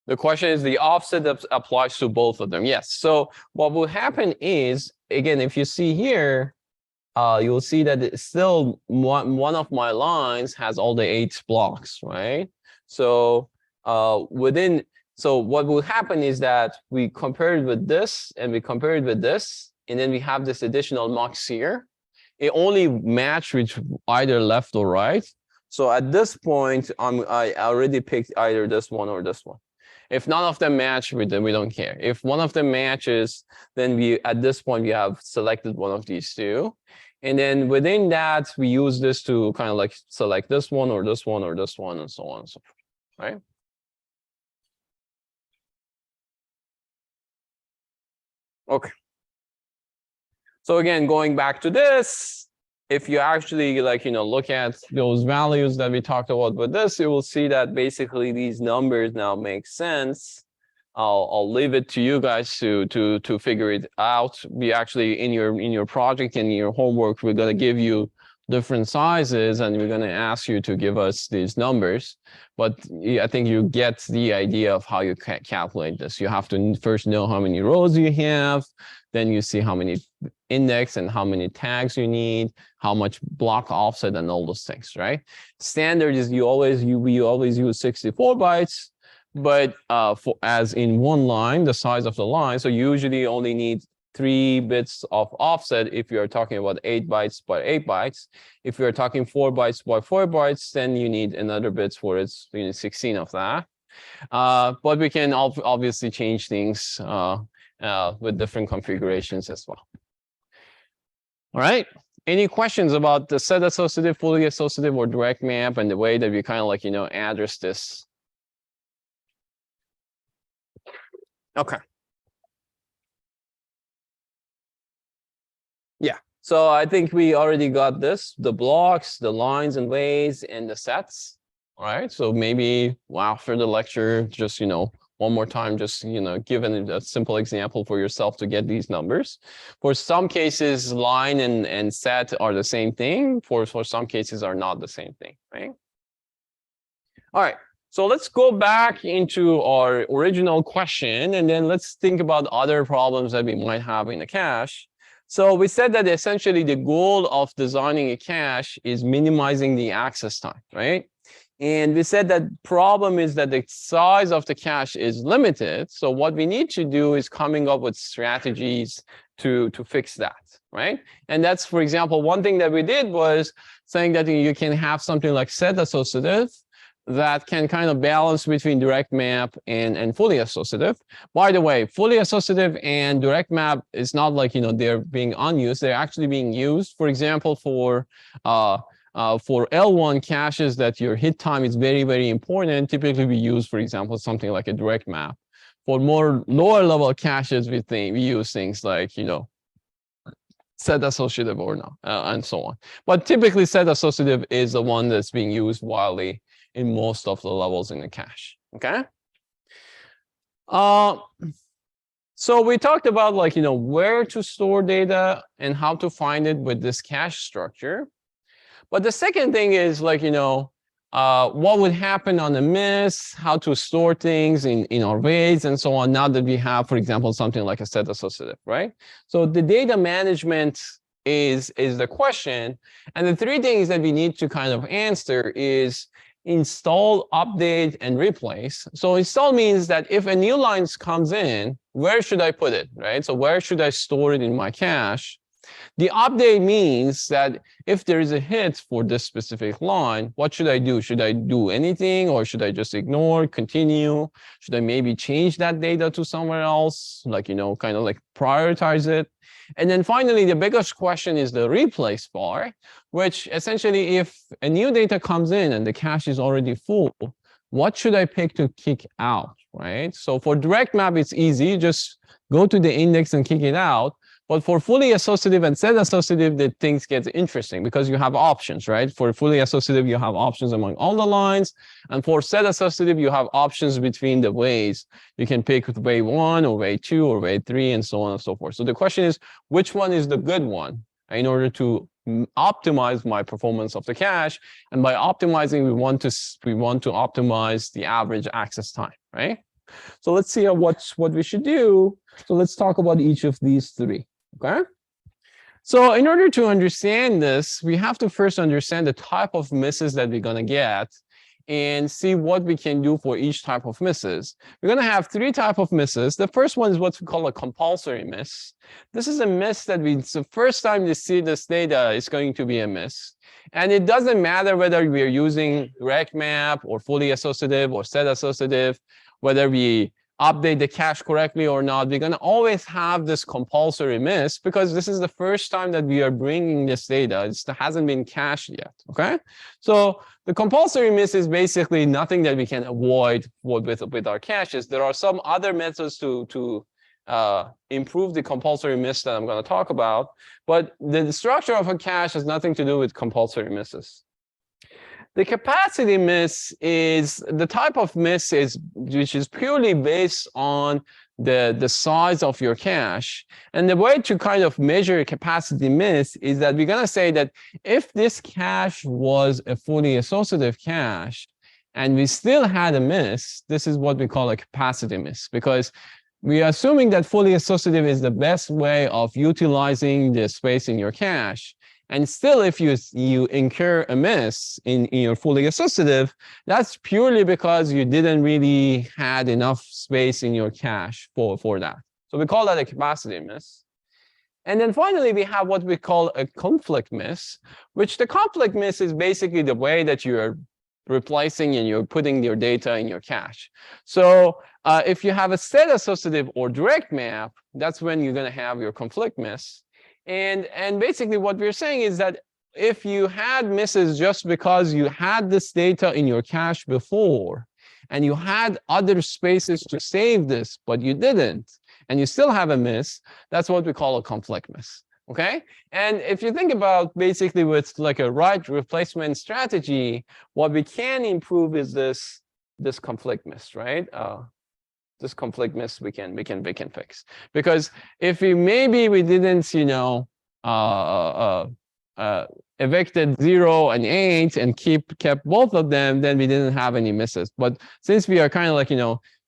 The question is the offset that applies to both of them. Yes. So what will happen is, again, if you see here, you'll see that it's still one of my lines has all the 8 blocks, right? So so what will happen is that we compare it with this and we compare it with this, and then we have this additional mux here. It only match with either left or right. So at this point, I already picked either this one or this one. If none of them match with them, we don't care. If one of them matches, then at this point, we have selected one of these two. And then within that, we use this to kind of like select this one or this one or this one and so on and so forth, right? Okay. So again, going back to this, if you actually look at those values that we talked about with this, you will see that basically these numbers now make sense. I'll leave it to you guys to figure it out. We actually in your project and your homework, we're gonna give you different sizes and we're gonna ask you to give us these numbers. But I think you get the idea of how you calculate this. You have to first know how many rows you have, then you see how many index and how many tags you need, how much block offset and all those things, right? Standard is we always use 64 bytes, but as in one line, the size of the line, so you usually only need 3 bits of offset if you're talking about 8 bytes by 8 bytes. If you're talking 4 bytes by 4 bytes, then you need another bits for it, you need 16 of that. But we can obviously change things with different configurations as well. All right. Any questions about the set associative, fully associative, or direct map and the way that we kind of address this? Okay. Yeah. So I think we already got this, the blocks, the lines and ways, and the sets. All right. So maybe after the lecture, just, one more time, just, give a simple example for yourself to get these numbers. For some cases, line and set are the same thing. For some cases are not the same thing, right? All right. So let's go back into our original question, and then let's think about other problems that we might have in a cache. So we said that essentially the goal of designing a cache is minimizing the access time, right? And we said that problem is that the size of the cache is limited. So what we need to do is coming up with strategies to fix that, right? And that's, for example, one thing that we did was saying that you can have something like set associative that can kind of balance between direct map and fully associative. By the way, fully associative and direct map is not like, they're being unused. They're actually being used, for example, for L1 caches that your hit time is very, very important. Typically, we use, for example, something like a direct map. For more lower level caches, we use things like, set associative or not, and so on. But typically, set associative is the one that's being used widely in most of the levels in the cache, okay? So we talked about where to store data and how to find it with this cache structure. But the second thing is what would happen on a miss, how to store things in our ways and so on, now that we have, for example, something like a set associative, right? So the data management is the question. And the 3 things that we need to kind of answer is install, update, and replace. So install means that if a new line comes in, where should I put it, right? So where should I store it in my cache? The update means that if there is a hit for this specific line, what should I do? Should I do anything, or should I just ignore, continue? Should I maybe change that data to somewhere else, kind of like prioritize it? And then finally, the biggest question is the replace bar, which essentially, if a new data comes in and the cache is already full, what should I pick to kick out, right? So for direct map, it's easy. Just go to the index and kick it out. But for fully associative and set associative, the things get interesting because you have options, right? For fully associative, you have options among all the lines. And for set associative, you have options between the ways. You can pick way 1 or way 2 or way 3 and so on and so forth. So the question is, which one is the good one in order to optimize my performance of the cache? And by optimizing, we want to optimize the average access time, right? So let's see what we should do. So let's talk about each of these 3. Okay, So in order to understand this, we have to first understand the type of misses that we're going to get and see what we can do for each type of misses. We're going to have three types of misses. The first one is what we call a compulsory miss. This is a miss that it's the first time you see this data is going to be a miss. And it doesn't matter whether we're using direct map or fully associative or set associative, whether we update the cache correctly or not, we're going to always have this compulsory miss because this is the first time that we are bringing this data. It hasn't been cached yet, okay? So the compulsory miss is basically nothing that we can avoid with our caches. There are some other methods to improve the compulsory miss that I'm going to talk about, but the structure of a cache has nothing to do with compulsory misses. The capacity miss is the type of miss which is purely based on the size of your cache. And the way to kind of measure a capacity miss is that we're going to say that if this cache was a fully associative cache and we still had a miss, this is what we call a capacity miss, because we are assuming that fully associative is the best way of utilizing the space in your cache. And still, if you incur a miss in your fully associative, that's purely because you didn't really had enough space in your cache for that. So we call that a capacity miss. And then finally, we have what we call a conflict miss, which the conflict miss is basically the way that you're replacing and you're putting your data in your cache. So if you have a set associative or direct map, that's when you're going to have your conflict miss. And basically what we're saying is that if you had misses just because you had this data in your cache before and you had other spaces to save this, but you didn't, and you still have a miss, that's what we call a conflict miss, okay? And if you think about basically with like a right replacement strategy, what we can improve is this conflict miss, right? This conflict miss we can fix, because if maybe we didn't evicted 0 and 8 and kept both of them, then we didn't have any misses. But since we are kind of like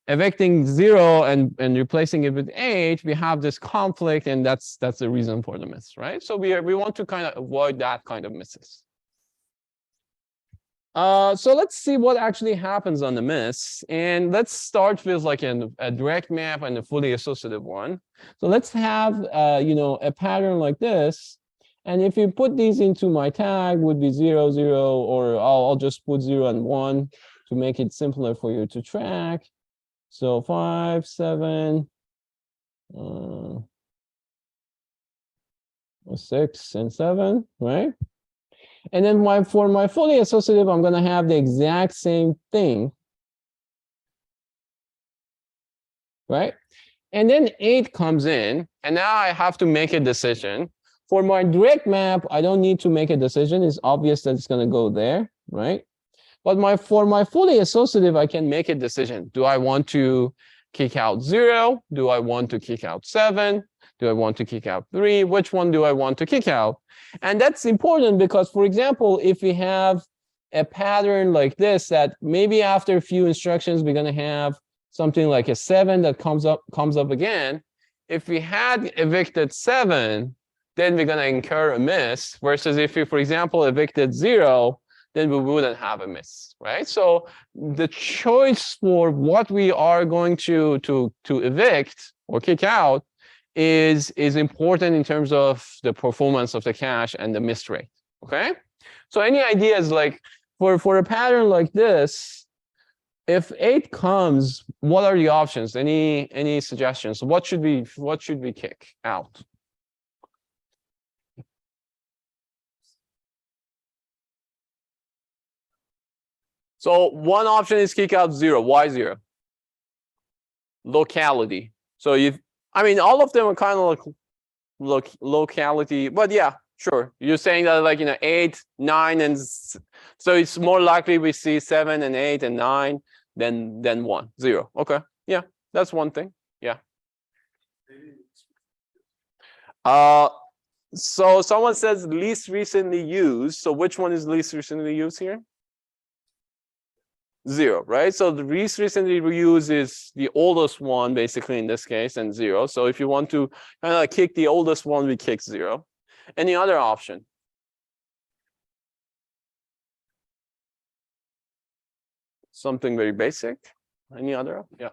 evicting 0 and replacing it with 8, we have this conflict, and that's the reason for the miss, right? So we want to kind of avoid that kind of misses. So let's see what actually happens on the miss. And let's start with like a direct map and a fully associative one. So let's have, a pattern like this. And if you put these into my tag, would be 0, 0, or I'll just put 0 and 1 to make it simpler for you to track. So 5, 7, 6, and 7, right? And then for my fully associative, I'm going to have the exact same thing, right? And then 8 comes in, and now I have to make a decision. For my direct map, I don't need to make a decision. It's obvious that it's going to go there, right? But for my fully associative, I can make a decision. Do I want to kick out 0? Do I want to kick out 7? Do I want to kick out 3? Which one do I want to kick out? And that's important because, for example, if we have a pattern like this, that maybe after a few instructions, we're going to have something like a 7 that comes up again. If we had evicted 7, then we're going to incur a miss, versus if we, for example, evicted 0, then we wouldn't have a miss, right? So the choice for what we are going to evict or kick out is important in terms of the performance of the cache and the miss rate, okay? So any ideas, like for a pattern like this, if 8 comes, what are the options? Any suggestions? What should we kick out? So one option is kick out 0. Why 0? Locality. So all of them are kind of like locality, but yeah, sure. You're saying that like 8, 9, and so it's more likely we see 7 and 8 and 9 than 1, 0. Okay, yeah, that's one thing. Yeah. So someone says least recently used. So which one is least recently used here? 0, right? So the least recently reused is the oldest one, basically in this case, and 0. So if you want to kind of like kick the oldest one, we kick 0. Any other option? Something very basic. Any other? Yeah.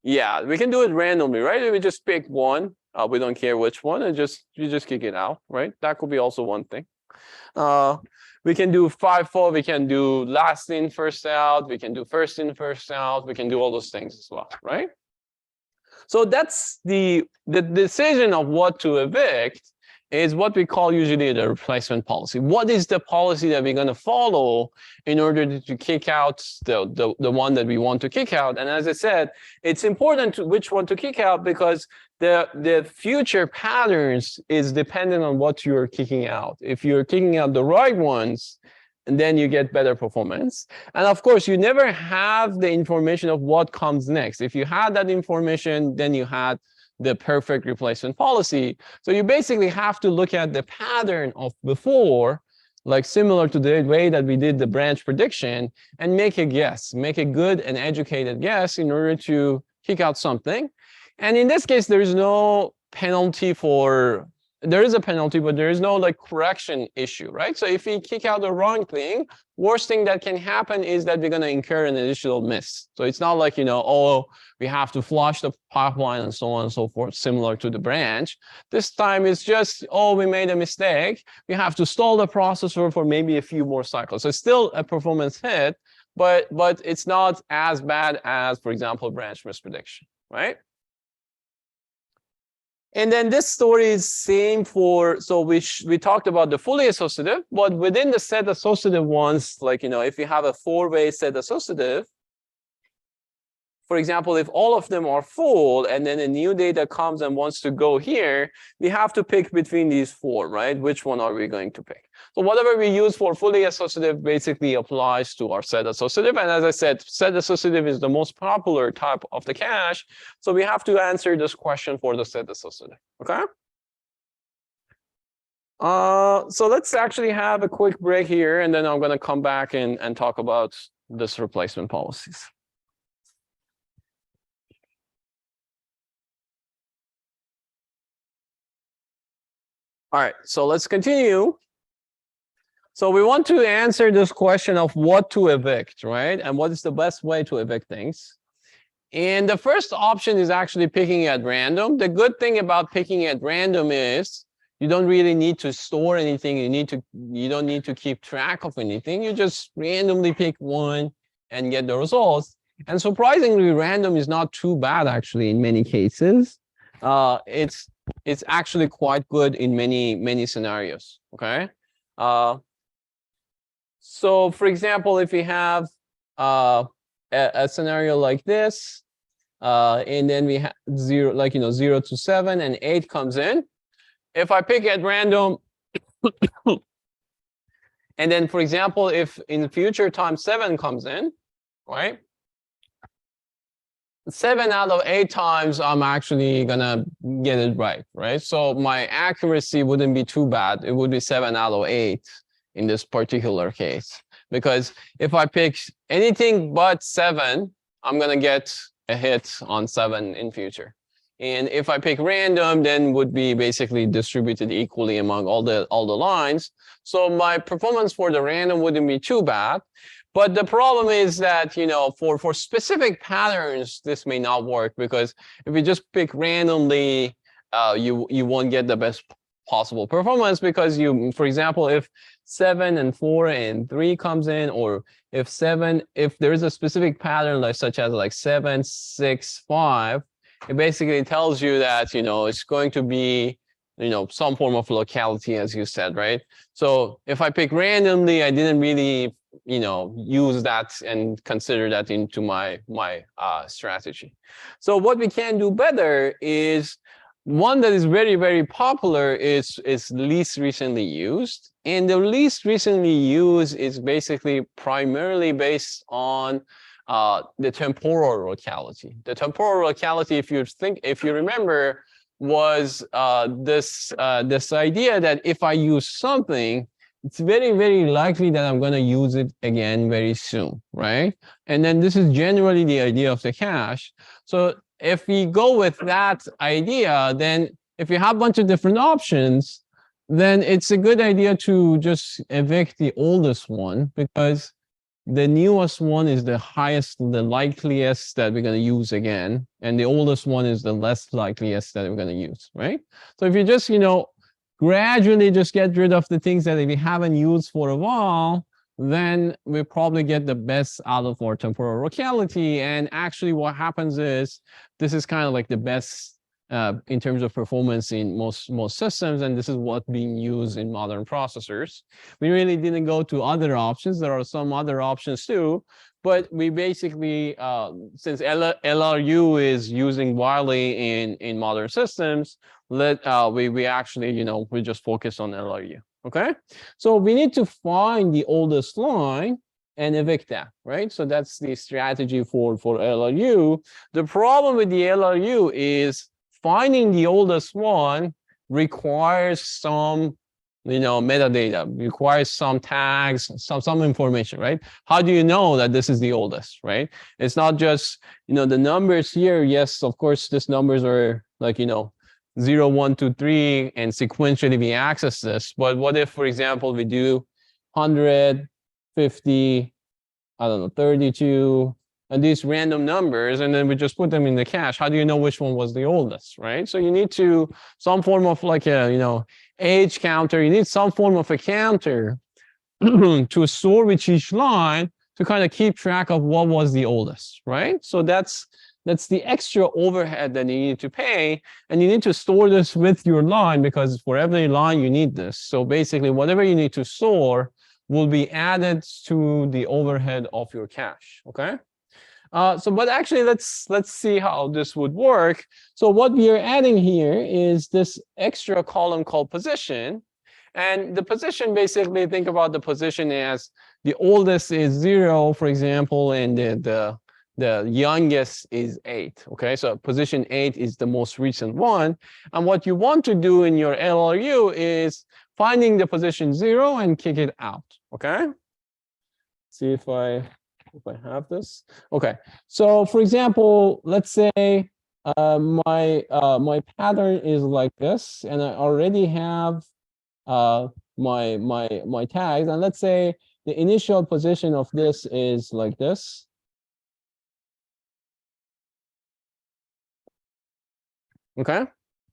Yeah, we can do it randomly, right? We just pick one. We don't care which one, and you just kick it out, right? That could be also one thing. We can do 5-4. We can do last in, first out. We can do first in, first out. We can do all those things as well, right? So that's the decision of what to evict is what we call usually the replacement policy. What is the policy that we're going to follow in order to kick out the one that we want to kick out? And as I said, it's important to which one to kick out because the future patterns is dependent on what you're kicking out. If you're kicking out the right ones, and then you get better performance. And of course, you never have the information of what comes next. If you had that information, then you had the perfect replacement policy. So you basically have to look at the pattern of before, like similar to the way that we did the branch prediction, and make a guess, make a good and educated guess in order to kick out something. And in this case, there is no penalty for, there is a penalty, but there is no like correction issue, right? So if we kick out the wrong thing, worst thing that can happen is that we're going to incur an additional miss. So it's not like, oh, we have to flush the pipeline and so on and so forth, similar to the branch. This time it's just, oh, we made a mistake. We have to stall the processor for maybe a few more cycles. So it's still a performance hit, but it's not as bad as, for example, branch misprediction, right? And then this story is same for, so we talked about the fully associative, but within the set associative ones, like, if you have a 4-way set associative, for example, if all of them are full and then a new data comes and wants to go here, we have to pick between these 4, right? Which one are we going to pick? So whatever we use for fully associative basically applies to our set associative. And as I said, set associative is the most popular type of the cache. So we have to answer this question for the set associative, okay? So let's actually have a quick break here, and then I'm going to come back and talk about this replacement policies. All right, so let's continue. So we want to answer this question of what to evict, right? And what is the best way to evict things? And the first option is actually picking at random. The good thing about picking at random is you don't really need to store anything. You don't need to keep track of anything. You just randomly pick one and get the results. And surprisingly, random is not too bad actually in many cases. It's actually quite good in many scenarios, okay? So for example, if we have a scenario like this, and then we have 0 to 7 and 8 comes in. If I pick at random, and then for example, if in the future time 7 comes in, right? 7 out of 8 times, I'm actually gonna get it right? So my accuracy wouldn't be too bad. It would be 7 out of 8 in this particular case. Because if I pick anything but 7, I'm gonna get a hit on 7 in future. And if I pick random, then would be basically distributed equally among all the lines. So my performance for the random wouldn't be too bad. But the problem is that, for specific patterns, this may not work, because if you just pick randomly, you won't get the best possible performance, because for example, if 7 and 4 and 3 comes in, or if there is a specific pattern such as like 7, 6, 5, it basically tells you that, it's going to be, some form of locality, as you said, right? So if I pick randomly, I didn't really use that and consider that into my strategy. So what we can do better is one that is very, very popular is least recently used. And the least recently used is basically primarily based on the temporal locality. The temporal locality, if you remember, was this idea that if I use something, it's very, very likely that I'm going to use it again very soon, right? And then this is generally the idea of the cache. So if we go with that idea, then if you have a bunch of different options, then it's a good idea to just evict the oldest one, because the newest one is the highest, the likeliest that we're going to use again, and the oldest one is the less likeliest that we're going to use, right? So if you just, gradually just get rid of the things that we haven't used for a while, then we probably get the best out of our temporal locality. And actually what happens is, this is kind of like the best in terms of performance in most systems, and this is what's being used in modern processors. We really didn't go to other options. There are some other options too, but we basically, since LRU is using widely in modern systems, we actually, we just focus on LRU. Okay, so we need to find the oldest line and evict that, right? So that's the strategy for LRU. The problem with the LRU is finding the oldest one requires some, metadata, requires some tags, some information, right? How do you know that this is the oldest, right? It's not just, the numbers here. Yes, of course, these numbers are like, 0, 1, 2, 3, and sequentially we access this. But what if, for example, we do 100, 50, I don't know, 32, and these random numbers, and then we just put them in the cache? How do you know which one was the oldest, right? So you need to, some form of like a, age counter. You need some form of a counter to store with each line to kind of keep track of what was the oldest, right? So that's the extra overhead that you need to pay, and you need to store this with your line, because for every line you need this. So basically, whatever you need to store will be added to the overhead of your cache, okay? But actually, let's see how this would work. So what we are adding here is this extra column called position. And the position, basically, think about the position as the oldest is 0, for example, and the youngest is 8. Okay, so position 8 is the most recent one. And what you want to do in your LRU is finding the position 0 and kick it out. Okay, see if I have this. Okay, so for example, let's say my pattern is like this, and I already have my tags, and let's say the initial position of this is like this. Okay,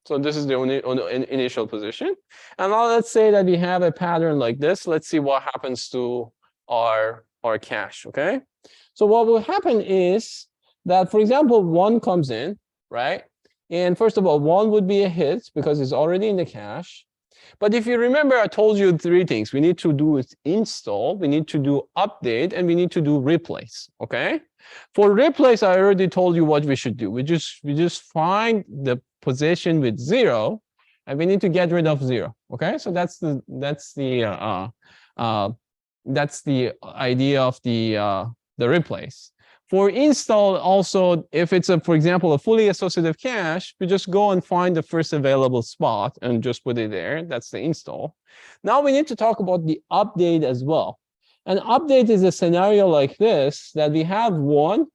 so this is the only initial position, and now let's say that we have a pattern like this. Let's see what happens to our cache. Okay, so what will happen is that, for example, 1 comes in, right? And first of all, 1 would be a hit because it's already in the cache. But if you remember, I told you 3 things. We need to do is install, we need to do update, and we need to do replace. Okay, for replace, I already told you what we should do. We just find the position with 0, and we need to get rid of 0. Okay, so that's the idea of the replace. For install, also, if it's for example, a fully associative cache, we just go and find the first available spot and just put it there. That's the install. Now we need to talk about the update as well. An update is a scenario like this, that we have one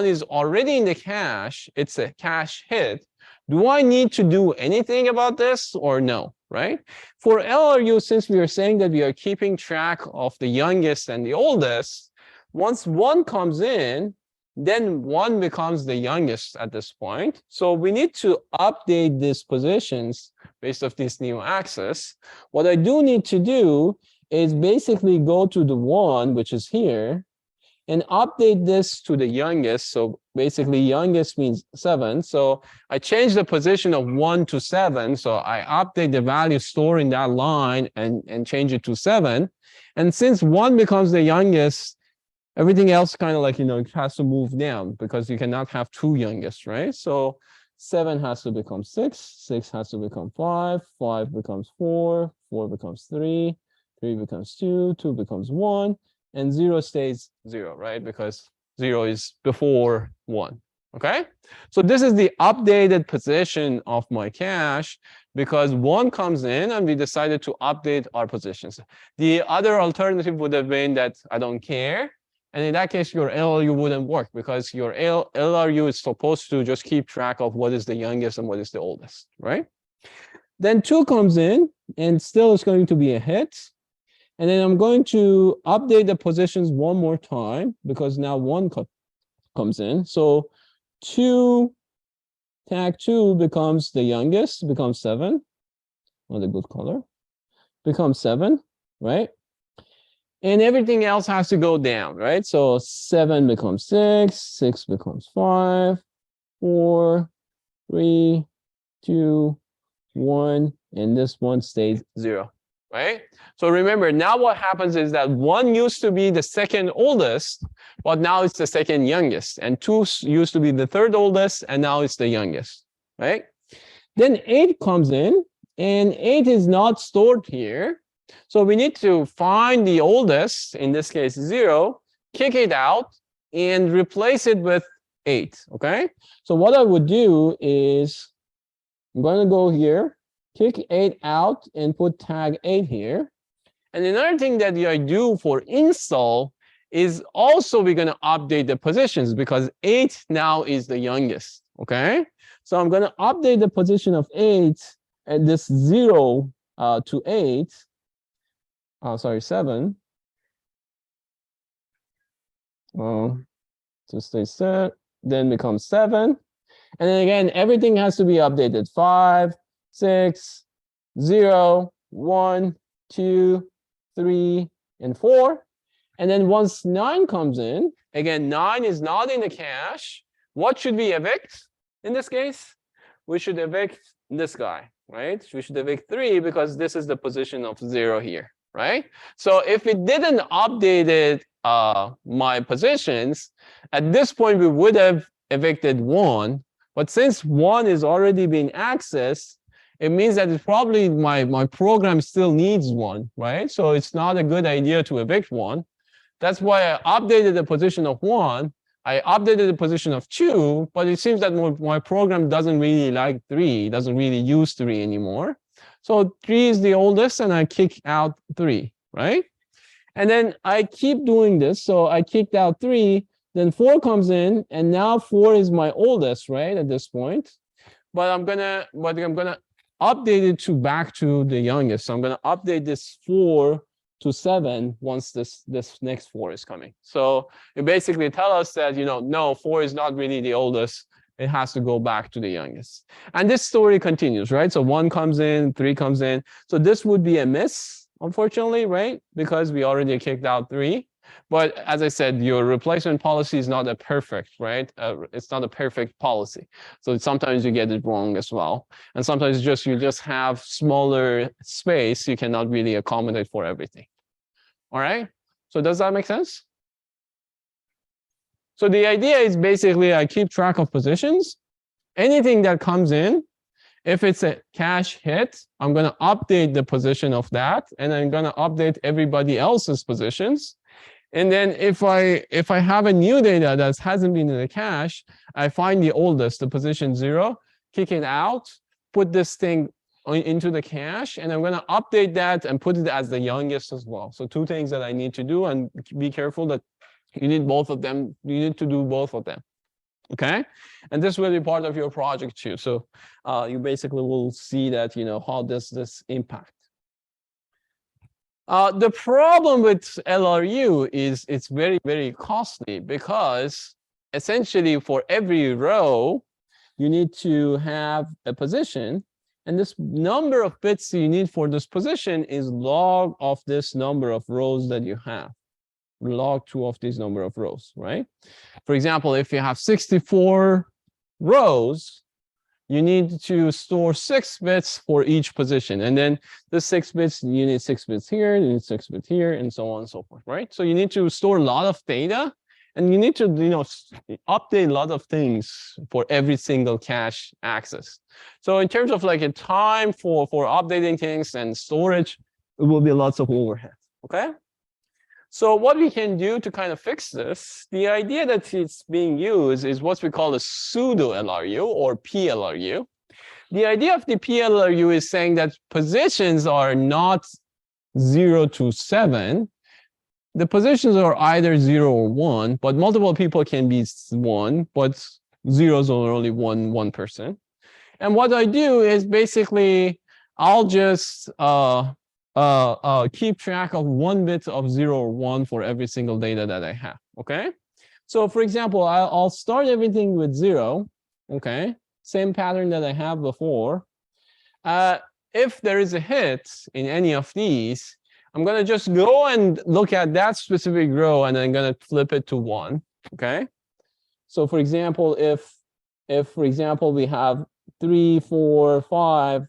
is already in the cache. It's a cache hit. Do I need to do anything about this or no, right? For LRU, since we are saying that we are keeping track of the youngest and the oldest, once 1 comes in, then 1 becomes the youngest at this point. So we need to update these positions based off this new axis. What I do need to do is basically go to the 1, which is here, and update this to the youngest. So basically, youngest means 7. So I change the position of 1 to 7. So I update the value stored in that line and change it to 7. And since 1 becomes the youngest, everything else kind of like, it has to move down, because you cannot have 2 youngest, right? So 7 has to become 6, 6 has to become 5, 5 becomes 4, 4 becomes 3, 3 becomes 2, 2 becomes 1, and 0 stays 0, right? Because 0 is before 1, okay? So this is the updated position of my cache, because 1 comes in and we decided to update our positions. The other alternative would have been that I don't care. And in that case, your LRU wouldn't work, because your LRU is supposed to just keep track of what is the youngest and what is the oldest, right? Then 2 comes in, and still it's going to be a hit. And then I'm going to update the positions one more time because now 1 comes in. So 2, tag 2 becomes the youngest, becomes 7. Not a good color. Becomes 7, right? And everything else has to go down, right? So 7 becomes 6, 6 becomes 5, 4, 3, 2, 1, and this one stays 0, right? So remember, now what happens is that 1 used to be the second oldest, but now it's the second youngest. And 2 used to be the third oldest, and now it's the youngest, right? Then 8 comes in, and 8 is not stored here. So we need to find the oldest, in this case 0, kick it out, and replace it with 8, okay? So what I would do is I'm going to go here, kick 8 out, and put tag 8 here. And another thing that I do for install is also we're going to update the positions because 8 now is the youngest, okay? So I'm going to update the position of 8 at this 0 to 8. Sorry, 7. So stay set, then becomes 7. And then again, everything has to be updated. 5, 6, 0, 1, 2, 3, and 4. And then once 9 comes in, again, 9 is not in the cache. What should we evict in this case? We should evict this guy, right? We should evict 3 because this is the position of 0 here, right? So if it didn't update my positions, at this point we would have evicted 1. But since 1 is already being accessed, it means that it's probably my program still needs 1, right? So it's not a good idea to evict 1. That's why I updated the position of 1. I updated the position of 2, but it seems that my program doesn't really like 3, doesn't really use 3 anymore. So 3 is the oldest, and I kick out 3, right? And then I keep doing this. So I kicked out 3. Then 4 comes in, and now 4 is my oldest, right, at this point. But I'm gonna update it back to the youngest. So I'm gonna update this 4 to 7 once this next 4 is coming. So it basically tells us that, no, 4 is not really the oldest. It has to go back to the youngest. And this story continues, right? So 1 comes in, 3 comes in. So this would be a miss, unfortunately, right? Because we already kicked out 3. But as I said, your replacement policy is not a perfect, right? It's not a perfect policy. So sometimes you get it wrong as well. And sometimes you just have smaller space. You cannot really accommodate for everything. All right? So does that make sense? So the idea is basically I keep track of positions. Anything that comes in, if it's a cache hit, I'm going to update the position of that. And I'm going to update everybody else's positions. And then if I have a new data that hasn't been in the cache, I find the oldest, the position 0, kick it out, put this thing into the cache, and I'm going to update that and put it as the youngest as well. So 2 things that I need to do, and be careful that you need both of them. You need to do both of them. Okay, and this will be part of your project too. So you basically will see that how does this impact. The problem with LRU is it's very, very costly because essentially for every row, you need to have a position. And this number of bits you need for this position is log of this number of rows that you have. Log 2 of this number of rows, right? For example, if you have 64 rows, you need to store 6 bits for each position. And then the 6 bits, you need 6 bits here, you need 6 bits here, and so on and so forth, right? So you need to store a lot of data, and you need to update a lot of things for every single cache access. So in terms of like a time for updating things and storage, it will be lots of overhead, okay? So what we can do to kind of fix this, the idea that it's being used is what we call a pseudo LRU or PLRU. The idea of the PLRU is saying that positions are not 0 to 7. The positions are either 0 or 1, but multiple people can be 1, but zeros are only one person. And what I do is basically I'll just keep track of 1 bit of 0 or 1 for every single data that I have. Okay. So for example, I'll start everything with 0. Okay. Same pattern that I have before. If there is a hit in any of these, I'm going to just go and look at that specific row and I'm going to flip it to 1. Okay. So for example, if for example we have 3, 4, 5,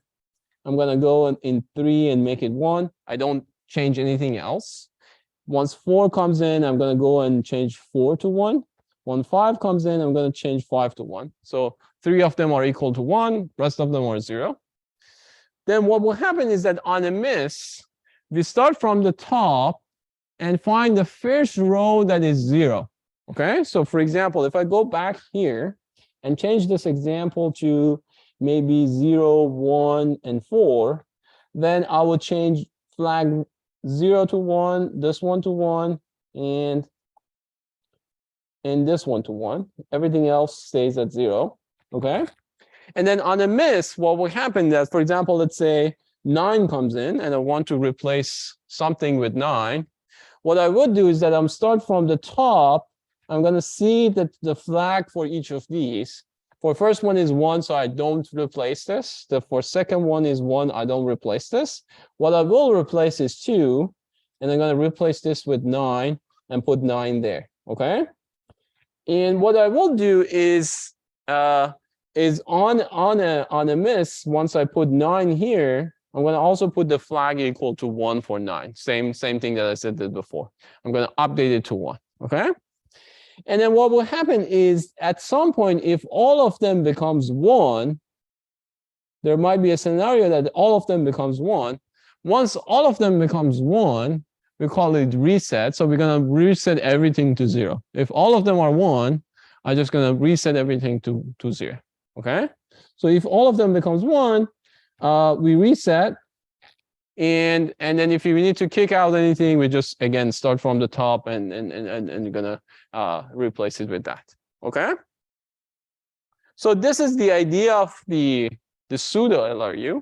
I'm going to go in 3 and make it 1. I don't change anything else. Once 4 comes in, I'm going to go and change 4 to 1. When 5 comes in, I'm going to change 5 to 1. So 3 of them are equal to 1. Rest of them are 0. Then what will happen is that on a miss, we start from the top and find the first row that is 0. Okay, so for example, if I go back here and change this example to maybe 0, 1, and 4, then I will change flag 0 to 1, this one to 1, and this one to 1. Everything else stays at 0. Okay. And then on a miss, what will happen is, for example, let's say 9 comes in and I want to replace something with 9. What I would do is that I'm start from the top. I'm going to see that the flag for each of these. For first one is 1, so I don't replace this. For second one is 1, I don't replace this. What I will replace is 2, and I'm going to replace this with 9 and put 9 there. Okay. And what I will do is on a miss, once I put 9 here, I'm going to also put the flag equal to 1 for 9. Same thing that I said before. I'm going to update it to 1. Okay. And then what will happen is at some point, if all of them becomes 1, there might be a scenario that all of them becomes 1. Once all of them becomes 1, we call it reset. So we're going to reset everything to 0. If all of them are 1, I'm just going to reset everything to 0. Okay. So if all of them becomes 1, we reset. And then if we need to kick out anything, we just again start from the top and you're gonna replace it with that. Okay. So this is the idea of the pseudo LRU.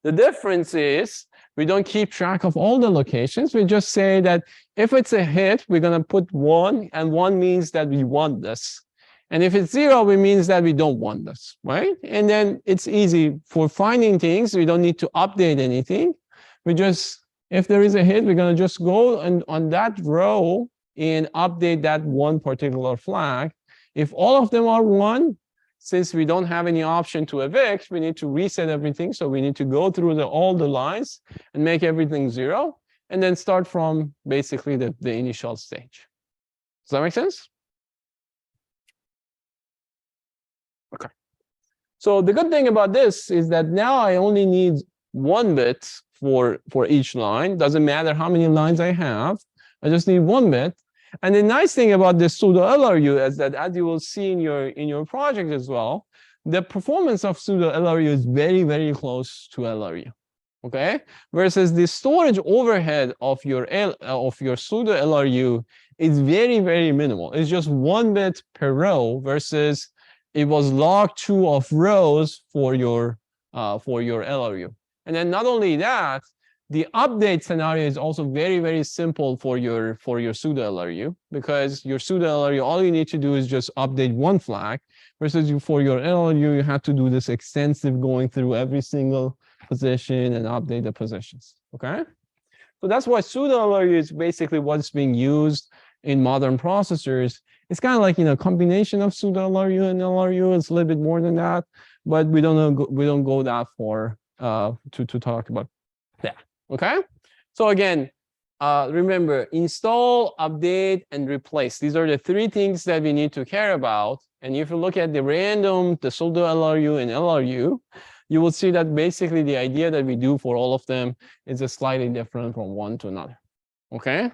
The difference is we don't keep track of all the locations. We just say that if it's a hit, we're gonna put 1, and 1 means that we want this. And if it's 0, it means that we don't want this, right? And then it's easy for finding things. We don't need to update anything. We just, if there is a hit, we're going to just go and on that row and update that one particular flag. If all of them are 1, since we don't have any option to evict, we need to reset everything. So we need to go through all the lines and make everything 0, and then start from basically the initial stage. Does that make sense? Okay. So the good thing about this is that now I only need 1 bit for each line. Doesn't matter how many lines I have. I just need 1 bit. And the nice thing about this pseudo LRU is that, as you will see in your project as well, the performance of pseudo LRU is very, very close to LRU. Okay. Versus the storage overhead of your pseudo LRU is very, very minimal. It's just 1 bit per row versus it was log 2 of rows for your LRU. And then not only that, the update scenario is also very, very simple for your pseudo LRU, because your pseudo LRU, all you need to do is just update 1 flag, versus for your LRU, you have to do this extensive going through every single position and update the positions. Okay. So that's why pseudo LRU is basically what's being used in modern processors. It's kind of like, you know, combination of pseudo LRU and LRU. It's a little bit more than that, but we don't go that far to talk about that. Okay. So again, remember, install, update, and replace. These are the 3 things that we need to care about. And if you look at the random, the pseudo LRU and LRU, you will see that basically the idea that we do for all of them is a slightly different from one to another. Okay.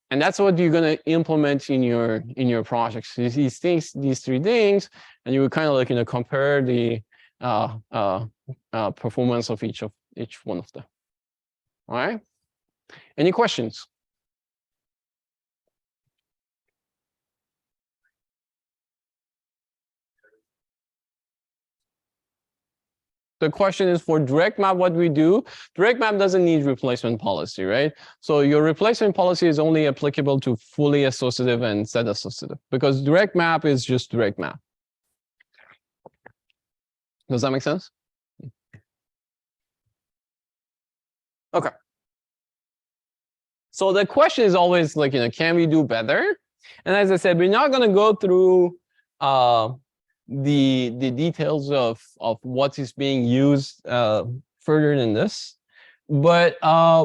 And that's what you're going to implement in your projects. These 3 things, and you will kind of like, you know, compare the performance of each one of them. All right. Any questions? The question is for direct map, what we do. Direct map doesn't need replacement policy, right? So your replacement policy is only applicable to fully associative and set associative, because direct map is just direct map. Does that make sense? Okay. So the question is always like, can we do better? And as I said, we're not going to go through the details of what is being used further than this. But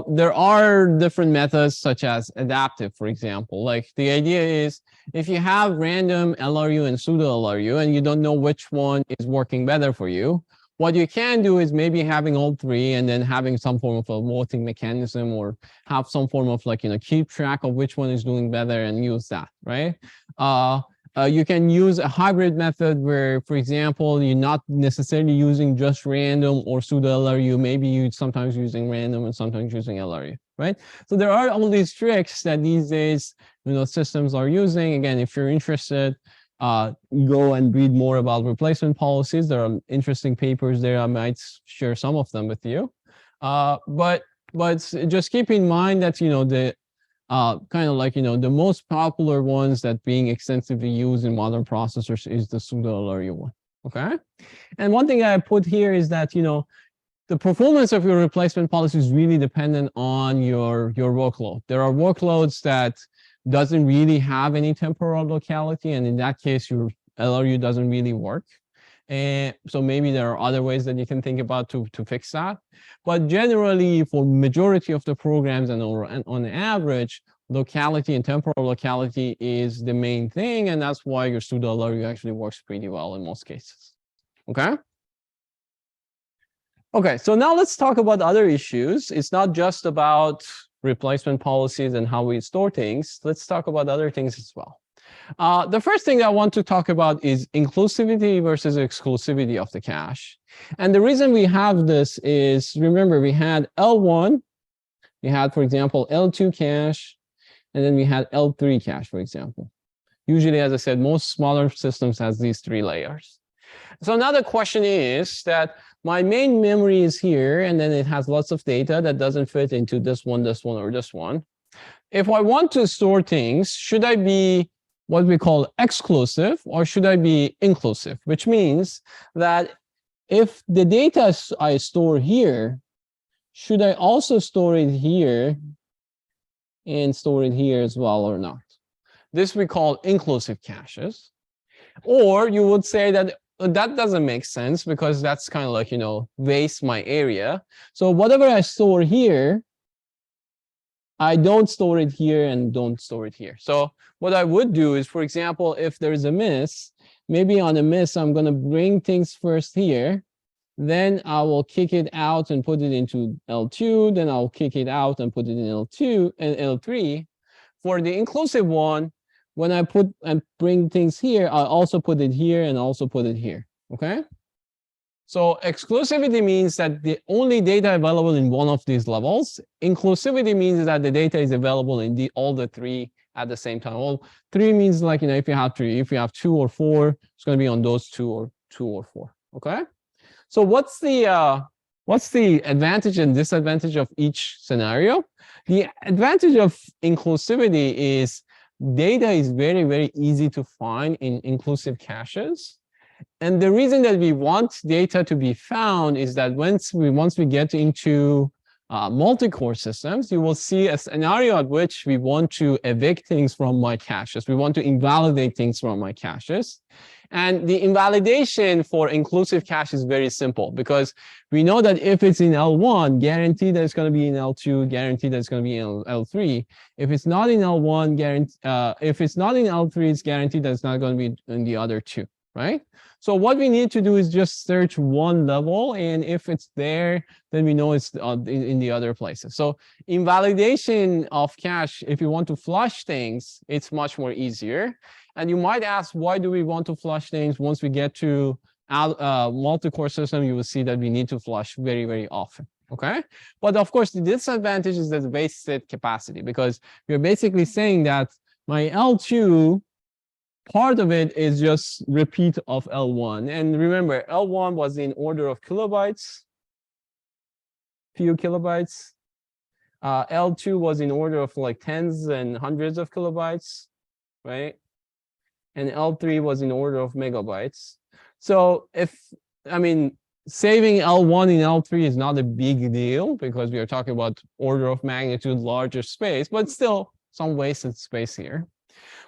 there are different methods such as adaptive, for example. Like the idea is if you have random LRU and pseudo LRU and you don't know which one is working better for you, what you can do is maybe having all three and then having some form of a voting mechanism, or have some form of like, keep track of which one is doing better and use that, right? You can use a hybrid method where, for example, you're not necessarily using just random or pseudo LRU. Maybe you're sometimes using random and sometimes using LRU, right? So there are all these tricks that these days, systems are using. Again, if you're interested, go and read more about replacement policies. There are interesting papers there. I might share some of them with you. But just keep in mind that, the kind of like, the most popular ones that being extensively used in modern processors is the pseudo LRU one, okay? And one thing I put here is that, the performance of your replacement policy is really dependent on your workload. There are workloads that doesn't really have any temporal locality, and in that case, your LRU doesn't really work. And so maybe there are other ways that you can think about to fix that. But generally, for majority of the programs and on average, locality and temporal locality is the main thing, and that's why your pseudo LRU actually works pretty well in most cases. Okay? Okay, so now let's talk about other issues. It's not just about replacement policies and how we store things. Let's talk about other things as well. The first thing I want to talk about is inclusivity versus exclusivity of the cache. And the reason we have this is, remember, we had L1, we had, for example, L2 cache, and then we had L3 cache, for example. Usually, as I said, most smaller systems has these three layers. So now the question is that my main memory is here, and then it has lots of data that doesn't fit into this one, or this one. If I want to store things, should I be what we call exclusive, or should I be inclusive? Which means that if the data I store here, should I also store it here and store it here as well or not? This we call inclusive caches. Or you would say that that doesn't make sense because that's kind of like, waste my area. So whatever I store here, I don't store it here and don't store it here. So what I would do is, for example, if there's a miss, maybe on a miss, I'm going to bring things first here. Then I will kick it out and put it into L2. Then I'll kick it out and put it in L2 and L3. For the inclusive one, when I put and bring things here, I also put it here and also put it here, okay? So exclusivity means that the only data available in one of these levels. Inclusivity means that the data is available in all the three at the same time. Well, three means like, if you have three, if you have 2 or 4, it's going to be on those two or 4, okay? So what's the advantage and disadvantage of each scenario? The advantage of inclusivity is data is very, very easy to find in inclusive caches. And the reason that we want data to be found is that once we get into multi-core systems, you will see a scenario at which we want to evict things from my caches. We want to invalidate things from my caches. And the invalidation for inclusive cache is very simple because we know that if it's in L1, guaranteed that it's going to be in L2, guaranteed that it's going to be in L3. If it's not in L1, if it's not in L3, it's guaranteed that it's not going to be in the other two, right? So what we need to do is just search one level, and if it's there, then we know it's in the other places. So invalidation of cache, if you want to flush things, it's much more easier. And you might ask, why do we want to flush things? Once we get to multi-core system, you will see that we need to flush very, very often, okay? But of course, the disadvantage is the wasted capacity, because you're basically saying that my L2 part of it is just repeat of L1. And remember, L1 was in order of kilobytes, few kilobytes. L2 was in order of like tens and hundreds of kilobytes, right? And L3 was in order of megabytes. So saving L1 in L3 is not a big deal because we are talking about order of magnitude larger space, but still some wasted space here.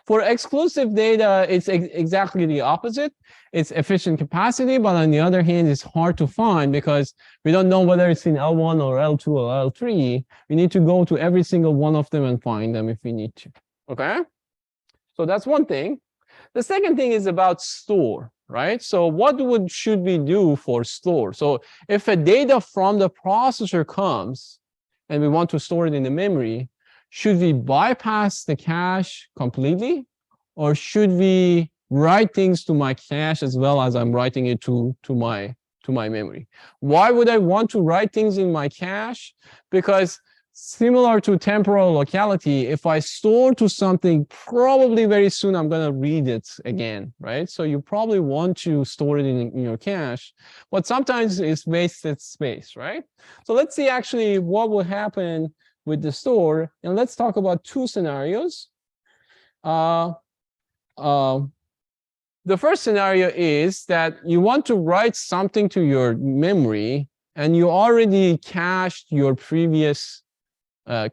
For exclusive data, it's exactly the opposite. It's efficient capacity, but on the other hand, it's hard to find because we don't know whether it's in L1 or L2 or L3. We need to go to every single one of them and find them if we need to, okay? So that's one thing. The second thing is about store, right? So what should we do for store? So if a data from the processor comes and we want to store it in the memory, should we bypass the cache completely? Or should we write things to my cache as well as I'm writing it to my memory? Why would I want to write things in my cache? Because similar to temporal locality, if I store to something, probably very soon I'm going to read it again, right? So you probably want to store it in your cache, but sometimes it's wasted space, right? So let's see actually what will happen with the store, and let's talk about two scenarios. The first scenario is that you want to write something to your memory, and you already cached your previous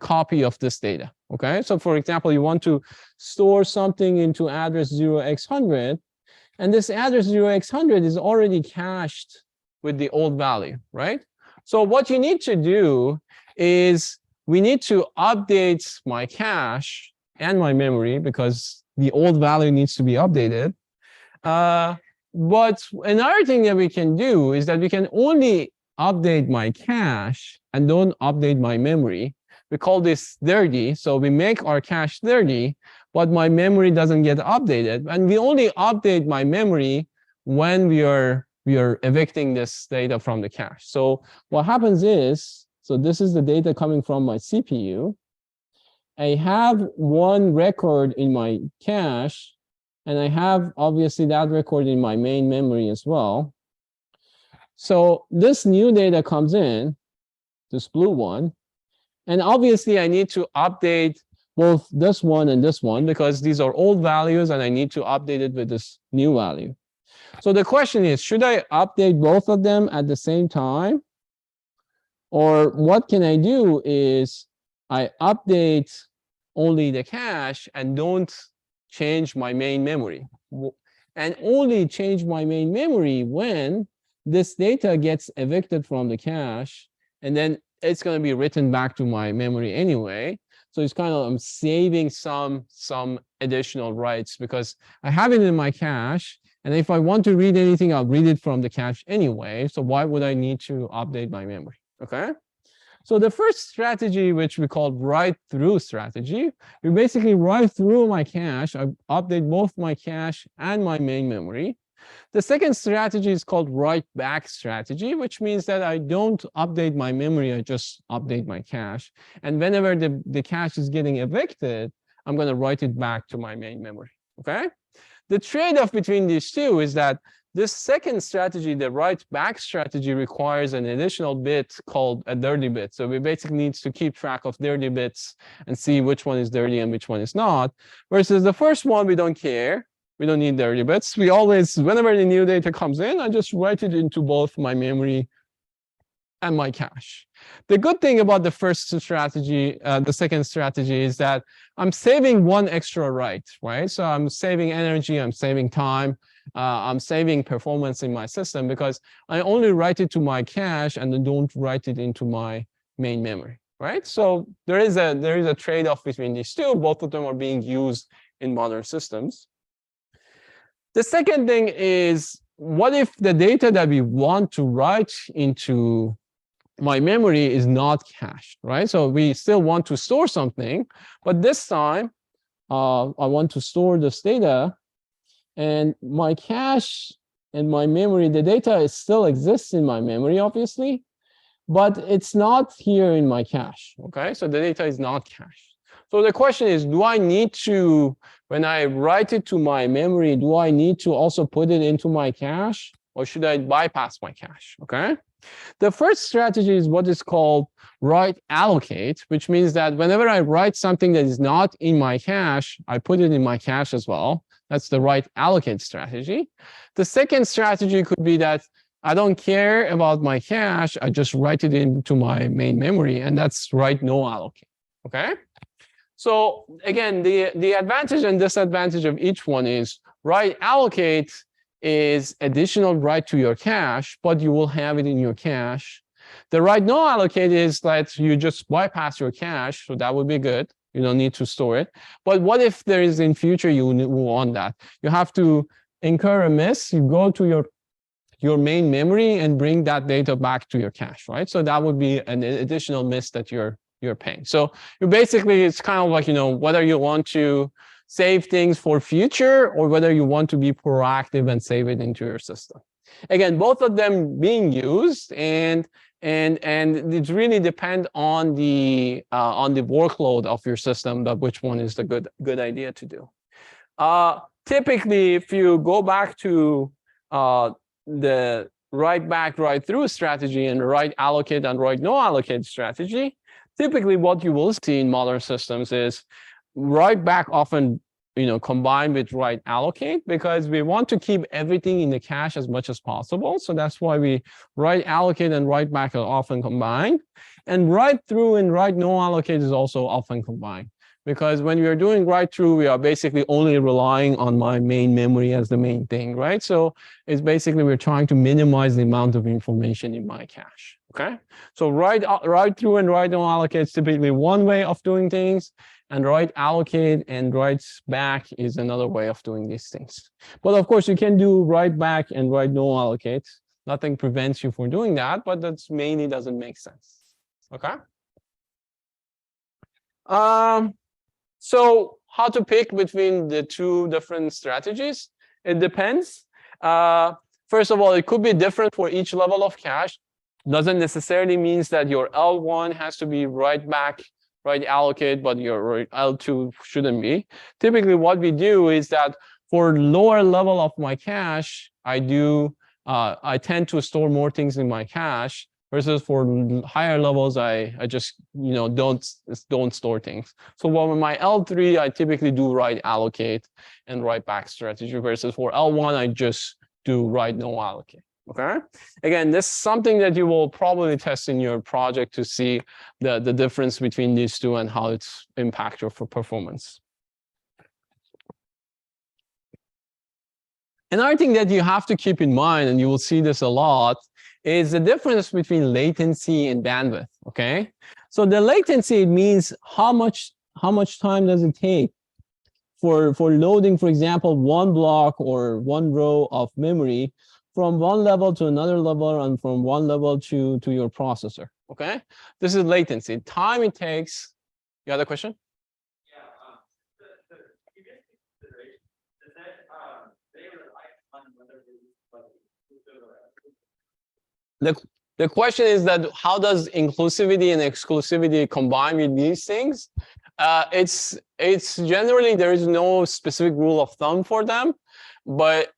copy of this data, okay? So for example, you want to store something into address 0x100, and this address 0x100 is already cached with the old value, right? So what you need to do is we need to update my cache and my memory because the old value needs to be updated. But another thing that we can do is that we can only update my cache and don't update my memory. We call this dirty. So we make our cache dirty, but my memory doesn't get updated. And we only update my memory when we are evicting this data from the cache. So what happens is, so this is the data coming from my CPU. I have one record in my cache, and I have obviously that record in my main memory as well. So this new data comes in, this blue one, and obviously I need to update both this one and this one because these are old values and I need to update it with this new value. So the question is, should I update both of them at the same time? Or what can I do is I update only the cache and don't change my main memory. And only change my main memory when this data gets evicted from the cache, and then it's going to be written back to my memory anyway. So it's kind of, I'm saving some additional writes because I have it in my cache. And if I want to read anything, I'll read it from the cache anyway. So why would I need to update my memory? Okay. So the first strategy, which we call write-through strategy, we basically write through my cache. I update both my cache and my main memory. The second strategy is called write-back strategy, which means that I don't update my memory, I just update my cache. And whenever the cache is getting evicted, I'm going to write it back to my main memory, okay? The trade-off between these two is that this second strategy, the write-back strategy, requires an additional bit called a dirty bit. So we basically need to keep track of dirty bits and see which one is dirty and which one is not. Versus the first one, we don't care. We don't need dirty bits. We always, whenever the new data comes in, I just write it into both my memory and my cache. The good thing about the first strategy, the second strategy, is that I'm saving one extra write, right? So I'm saving energy, I'm saving time, I'm saving performance in my system because I only write it to my cache and then don't write it into my main memory, right? So there is a trade-off between these two. Both of them are being used in modern systems. The second thing is, what if the data that we want to write into my memory is not cached, right? So we still want to store something, but this time I want to store this data, and my cache and my memory, the data still exists in my memory, obviously, but it's not here in my cache, okay? So the data is not cached. So the question is, do I need to, when I write it to my memory, do I need to also put it into my cache, or should I bypass my cache? Okay. The first strategy is what is called write allocate, which means that whenever I write something that is not in my cache, I put it in my cache as well. That's the write allocate strategy. The second strategy could be that I don't care about my cache, I just write it into my main memory, and that's write no allocate. Okay. So again, the advantage and disadvantage of each one is write allocate is additional write to your cache, but you will have it in your cache. The write no allocate is that you just bypass your cache, so that would be good. You don't need to store it. But what if there is in future you want that? You have to incur a miss. You go to your main memory and bring that data back to your cache, right? So that would be an additional miss that you're paying. So you basically, it's kind of like, whether you want to save things for future or whether you want to be proactive and save it into your system. Again, both of them being used, and it really depends on the workload of your that which one is the good idea to do. Typically, if you go back to the write back, write through strategy and write allocate and write no allocate strategy, typically what you will see in modern systems is write back often combined with write allocate, because we want to keep everything in the cache as much as possible. So that's why we write allocate and write back are often combined. And write through and write no allocate is also often combined, because when we are doing write through, we are basically only relying on my main memory as the main thing, right? So it's basically we're trying to minimize the amount of information in my cache. Okay, so write through and write no allocate is typically one way of doing things, and write allocate and write back is another way of doing these things. But of course, you can do write back and write no allocate. Nothing prevents you from doing that, but that's mainly doesn't make sense. Okay. So how to pick between the two different strategies? It depends. First of all, it could be different for each level of cache. Doesn't necessarily means that your L1 has to be write back, write allocate, but your L2 shouldn't be. Typically, what we do is that for lower level of my cache, I tend to store more things in my cache, versus for higher levels, I just don't store things. So with my L3, I typically do write allocate and write back strategy, versus for L1, I just do write no allocate. Okay. Again, this is something that you will probably test in your project to see the difference between these two and how it's impact your performance. Another thing that you have to keep in mind, and you will see this a lot, is the difference between latency and bandwidth. Okay. So the latency means how much time does it take for loading, for example, one block or one row of memory from one level to another level and from one level to your processor. Okay, this is latency. Time it takes. You have a question? Yeah. The previous consideration is that they rely on whether the question is that how does inclusivity and exclusivity combine with these things? It's generally there is no specific rule of thumb for them. But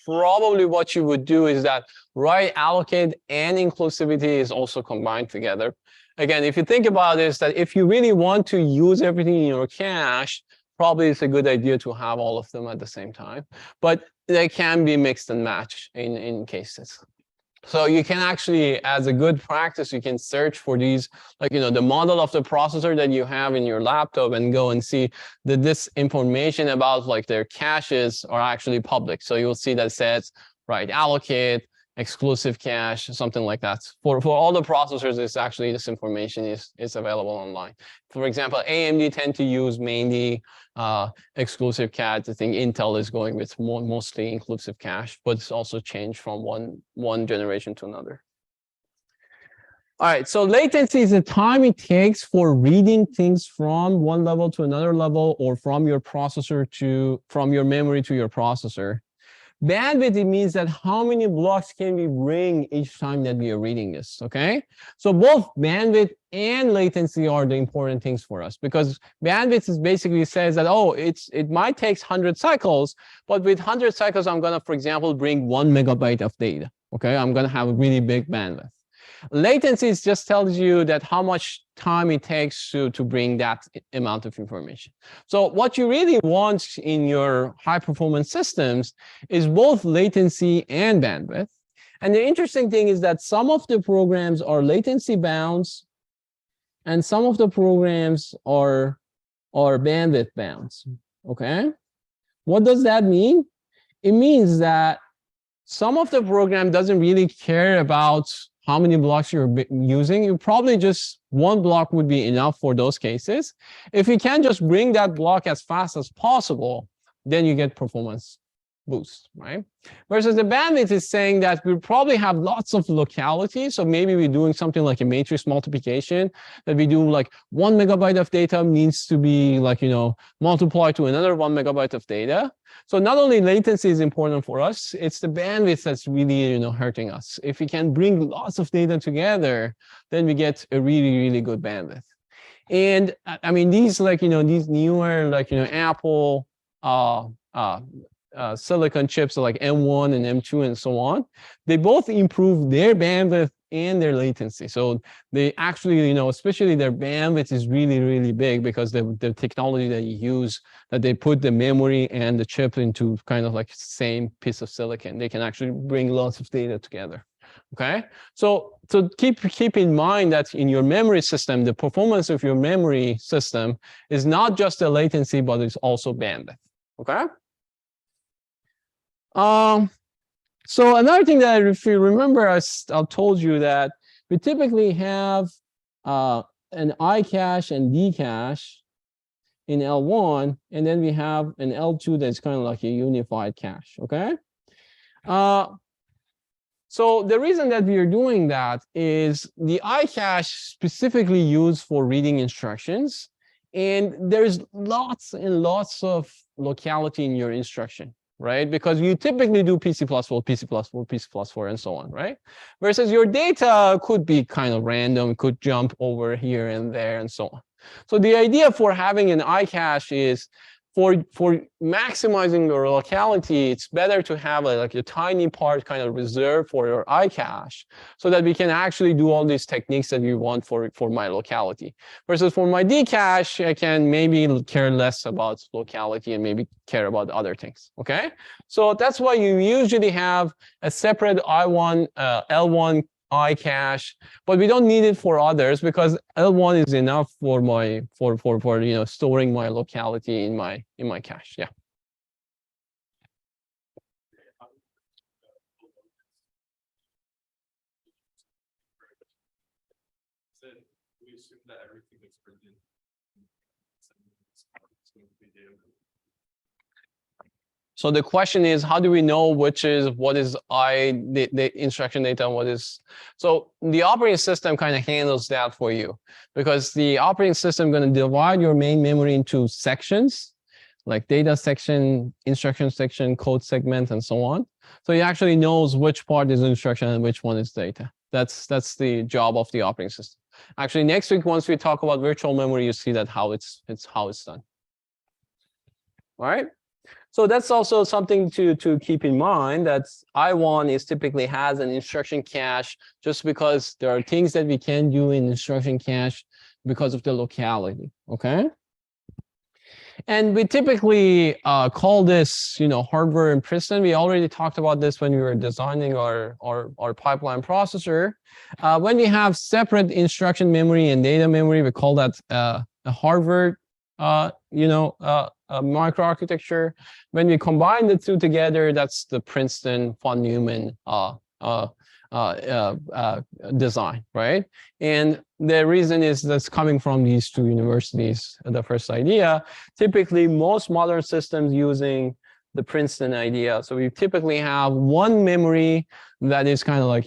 probably what you would do is that write allocate and inclusivity is also combined together. Again, if you think about this, that if you really want to use everything in your cache, probably it's a good idea to have all of them at the same time. But they can be mixed and matched in cases. So you can actually, as a good practice, you can search for these, like, the model of the processor that you have in your laptop and go and see that this information about like their caches are actually public. So you'll see that it says write allocate, exclusive cache, something like that. For all the processors, it's actually this information is available online. For example, AMD tend to use mainly exclusive cache. I think Intel is going with mostly inclusive cache, but it's also changed from one generation to another. All right, so latency is the time it takes for reading things from one level to another level, or from your processor from your memory to your processor. Bandwidth, it means that how many blocks can we bring each time that we are reading this, okay? So both bandwidth and latency are the important things for us, because bandwidth is basically says that, oh, it might take 100 cycles, but with 100 cycles, I'm gonna, for example, bring 1 megabyte of data, okay? I'm gonna have a really big bandwidth. Latency just tells you that how much time it takes to bring that amount of information. So what you really want in your high performance systems is both latency and bandwidth. And the interesting thing is that some of the programs are latency bounds and some of the programs are bandwidth bounds, okay? What does that mean? It means that some of the program doesn't really care about how many blocks you're using. You probably just one block would be enough for those cases. If you can just bring that block as fast as possible, then you get performance boost, right? Versus the bandwidth is saying that we probably have lots of locality. So maybe we're doing something like a matrix multiplication that we do, like 1 megabyte of data needs to be like, multiplied to another 1 megabyte of data. So not only latency is important for us, it's the bandwidth that's really, hurting us. If we can bring lots of data together, then we get a really, really good bandwidth. And I mean, these these newer, Apple, silicon chips like M1 and M2 and so on, they both improve their bandwidth and their latency. So they actually, especially their bandwidth is really, really big because the technology that you use, that they put the memory and the chip into kind of like same piece of silicon. They can actually bring lots of data together. Okay, so keep in mind that in your memory system, the performance of your memory system is not just the latency, but it's also bandwidth. Okay. So another thing that, if you remember, I told you that we typically have an I cache and D cache in L1, and then we have an L2 that's kind of like a unified cache, okay? So the reason that we are doing that is the I cache specifically used for reading instructions, and there's lots and lots of locality in your instruction, right? Because you typically do PC+4, PC+4, PC+4, and so on, right? Versus your data could be kind of random, could jump over here and there and so on. So the idea for having an I cache is for maximizing your locality, it's better to have a tiny part kind of reserved for your I cache so that we can actually do all these techniques that we want for my locality. Versus for my D cache, I can maybe care less about locality and maybe care about other things, okay? So that's why you usually have a separate L1 I cache, but we don't need it for others because L1 is enough for my storing my locality in my cache. Yeah. So we assume that everything that's printed is going to be data. So the question is, how do we know what is the instruction data and what is? So the operating system kind of handles that for you, because the operating system is going to divide your main memory into sections, like data section, instruction section, code segment, and so on. So it actually knows which part is instruction and which one is data. That's the job of the operating system. Actually, next week, once we talk about virtual memory, you see that how it's done. All right. So that's also something to keep in mind, that I1 typically has an instruction cache just because there are things that we can do in instruction cache because of the locality, okay? And we typically call this, hardware in Princeton. We already talked about this when we were designing our pipeline processor. When we have separate instruction memory and data memory, we call that a hardware microarchitecture. When we combine the two together, that's the Princeton von Neumann design, right? And the reason is that's coming from these two universities, the first idea. Typically, most modern systems using the Princeton idea. So we typically have one memory that is kind of like,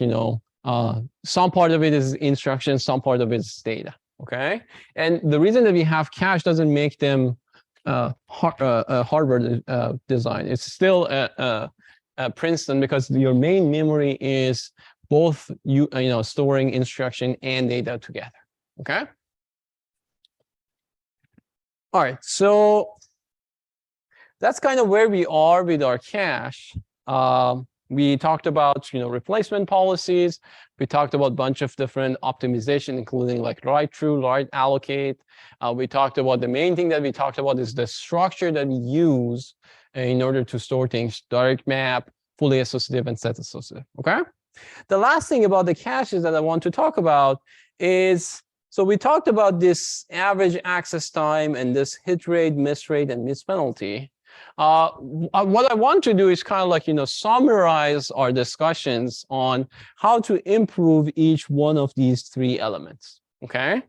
some part of it is instruction, some part of it is data. Okay, and the reason that we have cache doesn't make them hardware design. It's still Princeton because your main memory is both storing instruction and data together. Okay. All right. So that's kind of where we are with our cache. We talked about replacement policies. We talked about a bunch of different optimization, including like write true, write allocate. We talked about the main thing that we talked about is the structure that we use in order to store things: direct map, fully associative, and set associative. Okay. The last thing about the caches that I want to talk about is, so we talked about this average access time and this hit rate, miss rate, and miss penalty. What I want to do is kind of like, summarize our discussions on how to improve each one of these three elements. Okay.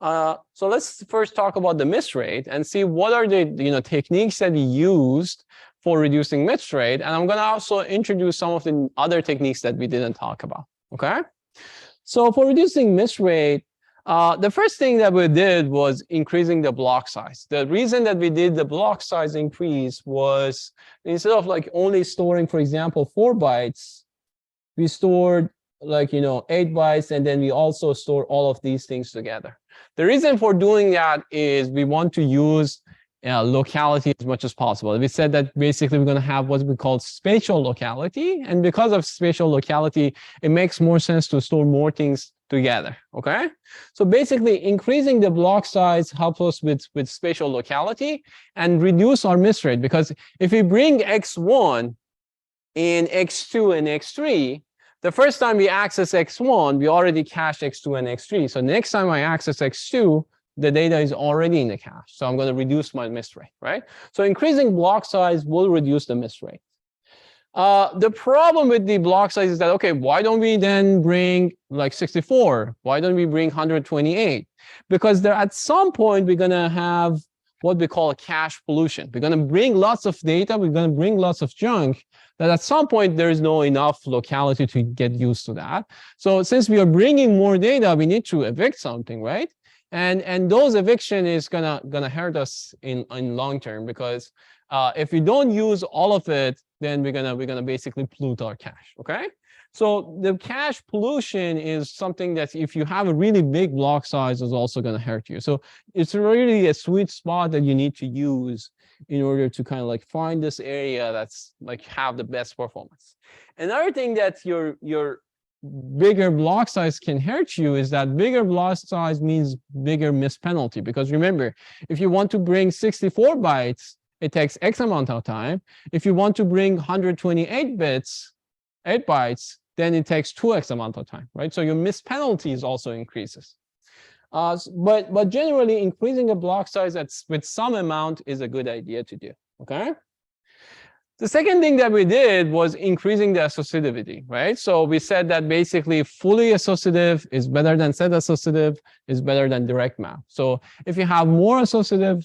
So let's first talk about the miss rate and see what are the techniques that we used for reducing miss rate. And I'm going to also introduce some of the other techniques that we didn't talk about. Okay. So for reducing miss rate, the first thing that we did was increasing the block size. The reason that we did the block size increase was instead of like only storing, for example, 4 bytes, we stored like 8 bytes, and then we also store all of these things together. The reason for doing that is we want to use locality as much as possible. We said that basically we're going to have what we call spatial locality, and because of spatial locality, it makes more sense to store more things together. Okay, so basically increasing the block size helps us with spatial locality and reduce our miss rate, because if we bring x1 in x2 and x3, the first time we access x1, we already cached x2 and x3. So next time I access x2, the data is already in the cache. So I'm going to reduce my miss rate, right? So increasing block size will reduce the miss rate. The problem with the block size is that, okay, why don't we then bring like 64? Why don't we bring 128? Because at some point, we're going to have what we call a cache pollution. We're going to bring lots of data. We're going to bring lots of junk that at some point, there is no enough locality to get used to that. So since we are bringing more data, we need to evict something, right? And those eviction is gonna hurt us in long term, because if we don't use all of it, then we're gonna basically pollute our cache. Okay, so the cache pollution is something that if you have a really big block size is also gonna hurt you. So it's really a sweet spot that you need to use in order to kind of like find this area that's like have the best performance. Another thing that your bigger block size can hurt you is that bigger block size means bigger miss penalty. Because remember, if you want to bring 64 bytes, it takes X amount of time. If you want to bring 128 bytes, then it takes 2x amount of time, right? So your miss penalties also increases. But generally, increasing the block size with some amount is a good idea to do, okay? The second thing that we did was increasing the associativity, right? So we said that basically fully associative is better than set associative, is better than direct map. So if you have more association,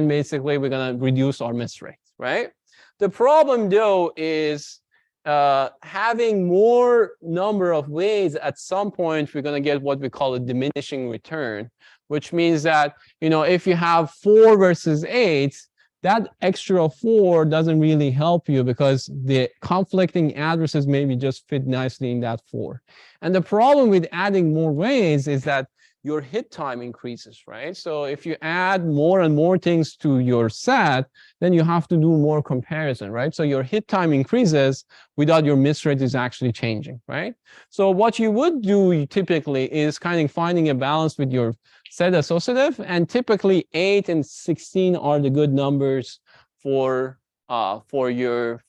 basically we're going to reduce our miss rates, right? The problem though is having more number of ways, at some point we're going to get what we call a diminishing return, which means that, if you have 4 versus 8, that extra 4 doesn't really help you because the conflicting addresses maybe just fit nicely in that 4. And the problem with adding more ways is that your hit time increases, right? So if you add more and more things to your set, then you have to do more comparison, right? So your hit time increases without your miss rate is actually changing, right? So what you would do typically is kind of finding a balance with your set associative, and typically 8 and 16 are the good numbers for your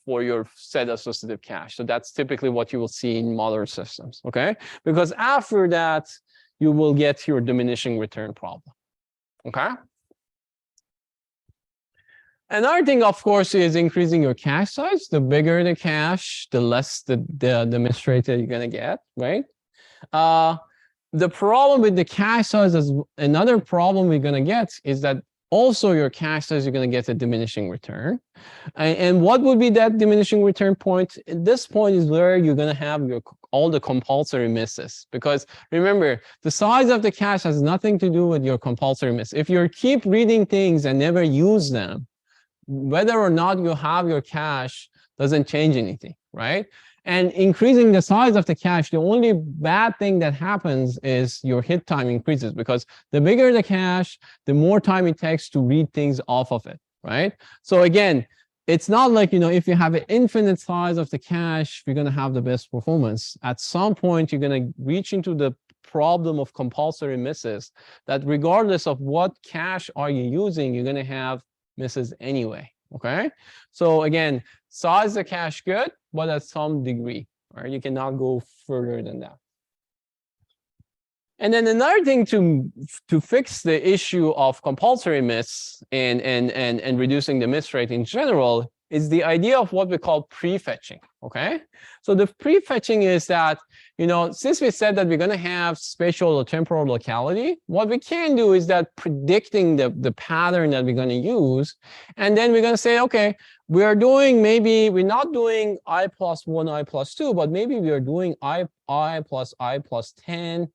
set associative cache. So that's typically what you will see in modern systems, okay? Because after that, you will get your diminishing return problem, okay? Another thing, of course, is increasing your cache size. The bigger the cache, the less the miss rate that you're gonna get, right? The problem with the cache size is another problem we're gonna get is that also your cache size, you're gonna get a diminishing return. And what would be that diminishing return point? This point is where you're gonna have all the compulsory misses. Because remember, the size of the cache has nothing to do with your compulsory miss. If you keep reading things and never use them, whether or not you have your cache Doesn't change anything, right? And increasing the size of the cache, the only bad thing that happens is your hit time increases, because the bigger the cache, the more time it takes to read things off of it, right? So again, it's not like, if you have an infinite size of the cache, you're going to have the best performance. At some point, you're going to reach into the problem of compulsory misses, that regardless of what cache are you using, you're going to have misses anyway, okay? So again, size the cache good, but at some degree, right? You cannot go further than that. And then another thing to fix the issue of compulsory miss and reducing the miss rate in general is the idea of what we call prefetching, okay? So the prefetching is that, since we said that we're going to have spatial or temporal locality, what we can do is that predicting the pattern that we're going to use, and then we're going to say, okay, we're not doing I plus 1, I plus 2, but maybe we are doing I plus 10,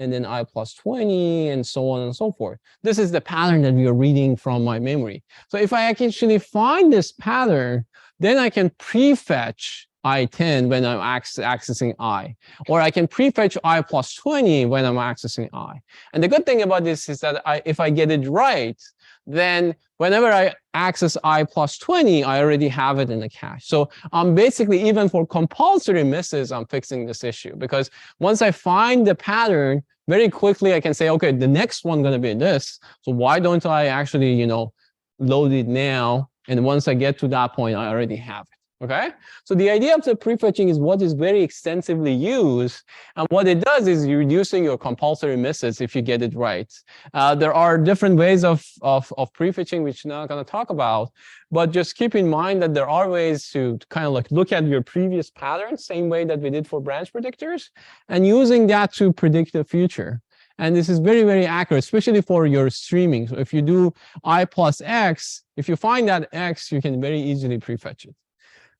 and then I plus 20, and so on and so forth. This is the pattern that we are reading from my memory. So if I actually find this pattern, then I can prefetch I10 when I'm accessing I, or I can prefetch I plus 20 when I'm accessing I. And the good thing about this is that if I get it right, then whenever I access I plus 20, I already have it in the cache. So I'm basically, even for compulsory misses, I'm fixing this issue, because once I find the pattern, very quickly I can say, okay, the next one going to be this. So why don't I actually, load it now? And once I get to that point, I already have it. Okay, so the idea of the prefetching is what is very extensively used, and what it does is you're reducing your compulsory misses if you get it right. There are different ways of prefetching, which I'm not going to talk about, but just keep in mind that there are ways to kind of like look at your previous patterns, same way that we did for branch predictors, and using that to predict the future. And this is very, very accurate, especially for your streaming. So if you do I plus X, if you find that X, you can very easily prefetch it.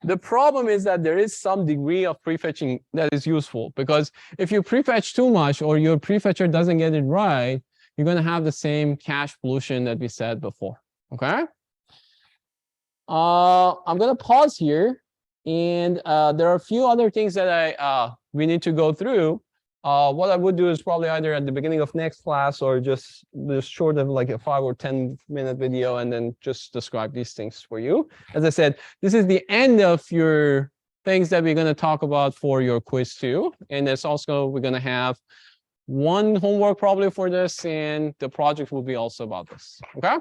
The problem is that there is some degree of prefetching that is useful, because if you prefetch too much or your prefetcher doesn't get it right, you're going to have the same cache pollution that we said before. Okay. I'm going to pause here, and there are a few other things that we need to go through. What I would do is probably either at the beginning of next class, or just short of like a 5 or 10-minute video, and then just describe these things for you. As I said, this is the end of your things that we're going to talk about for your quiz 2. And there's also, we're going to have one homework probably for this, and the project will be also about this. Okay.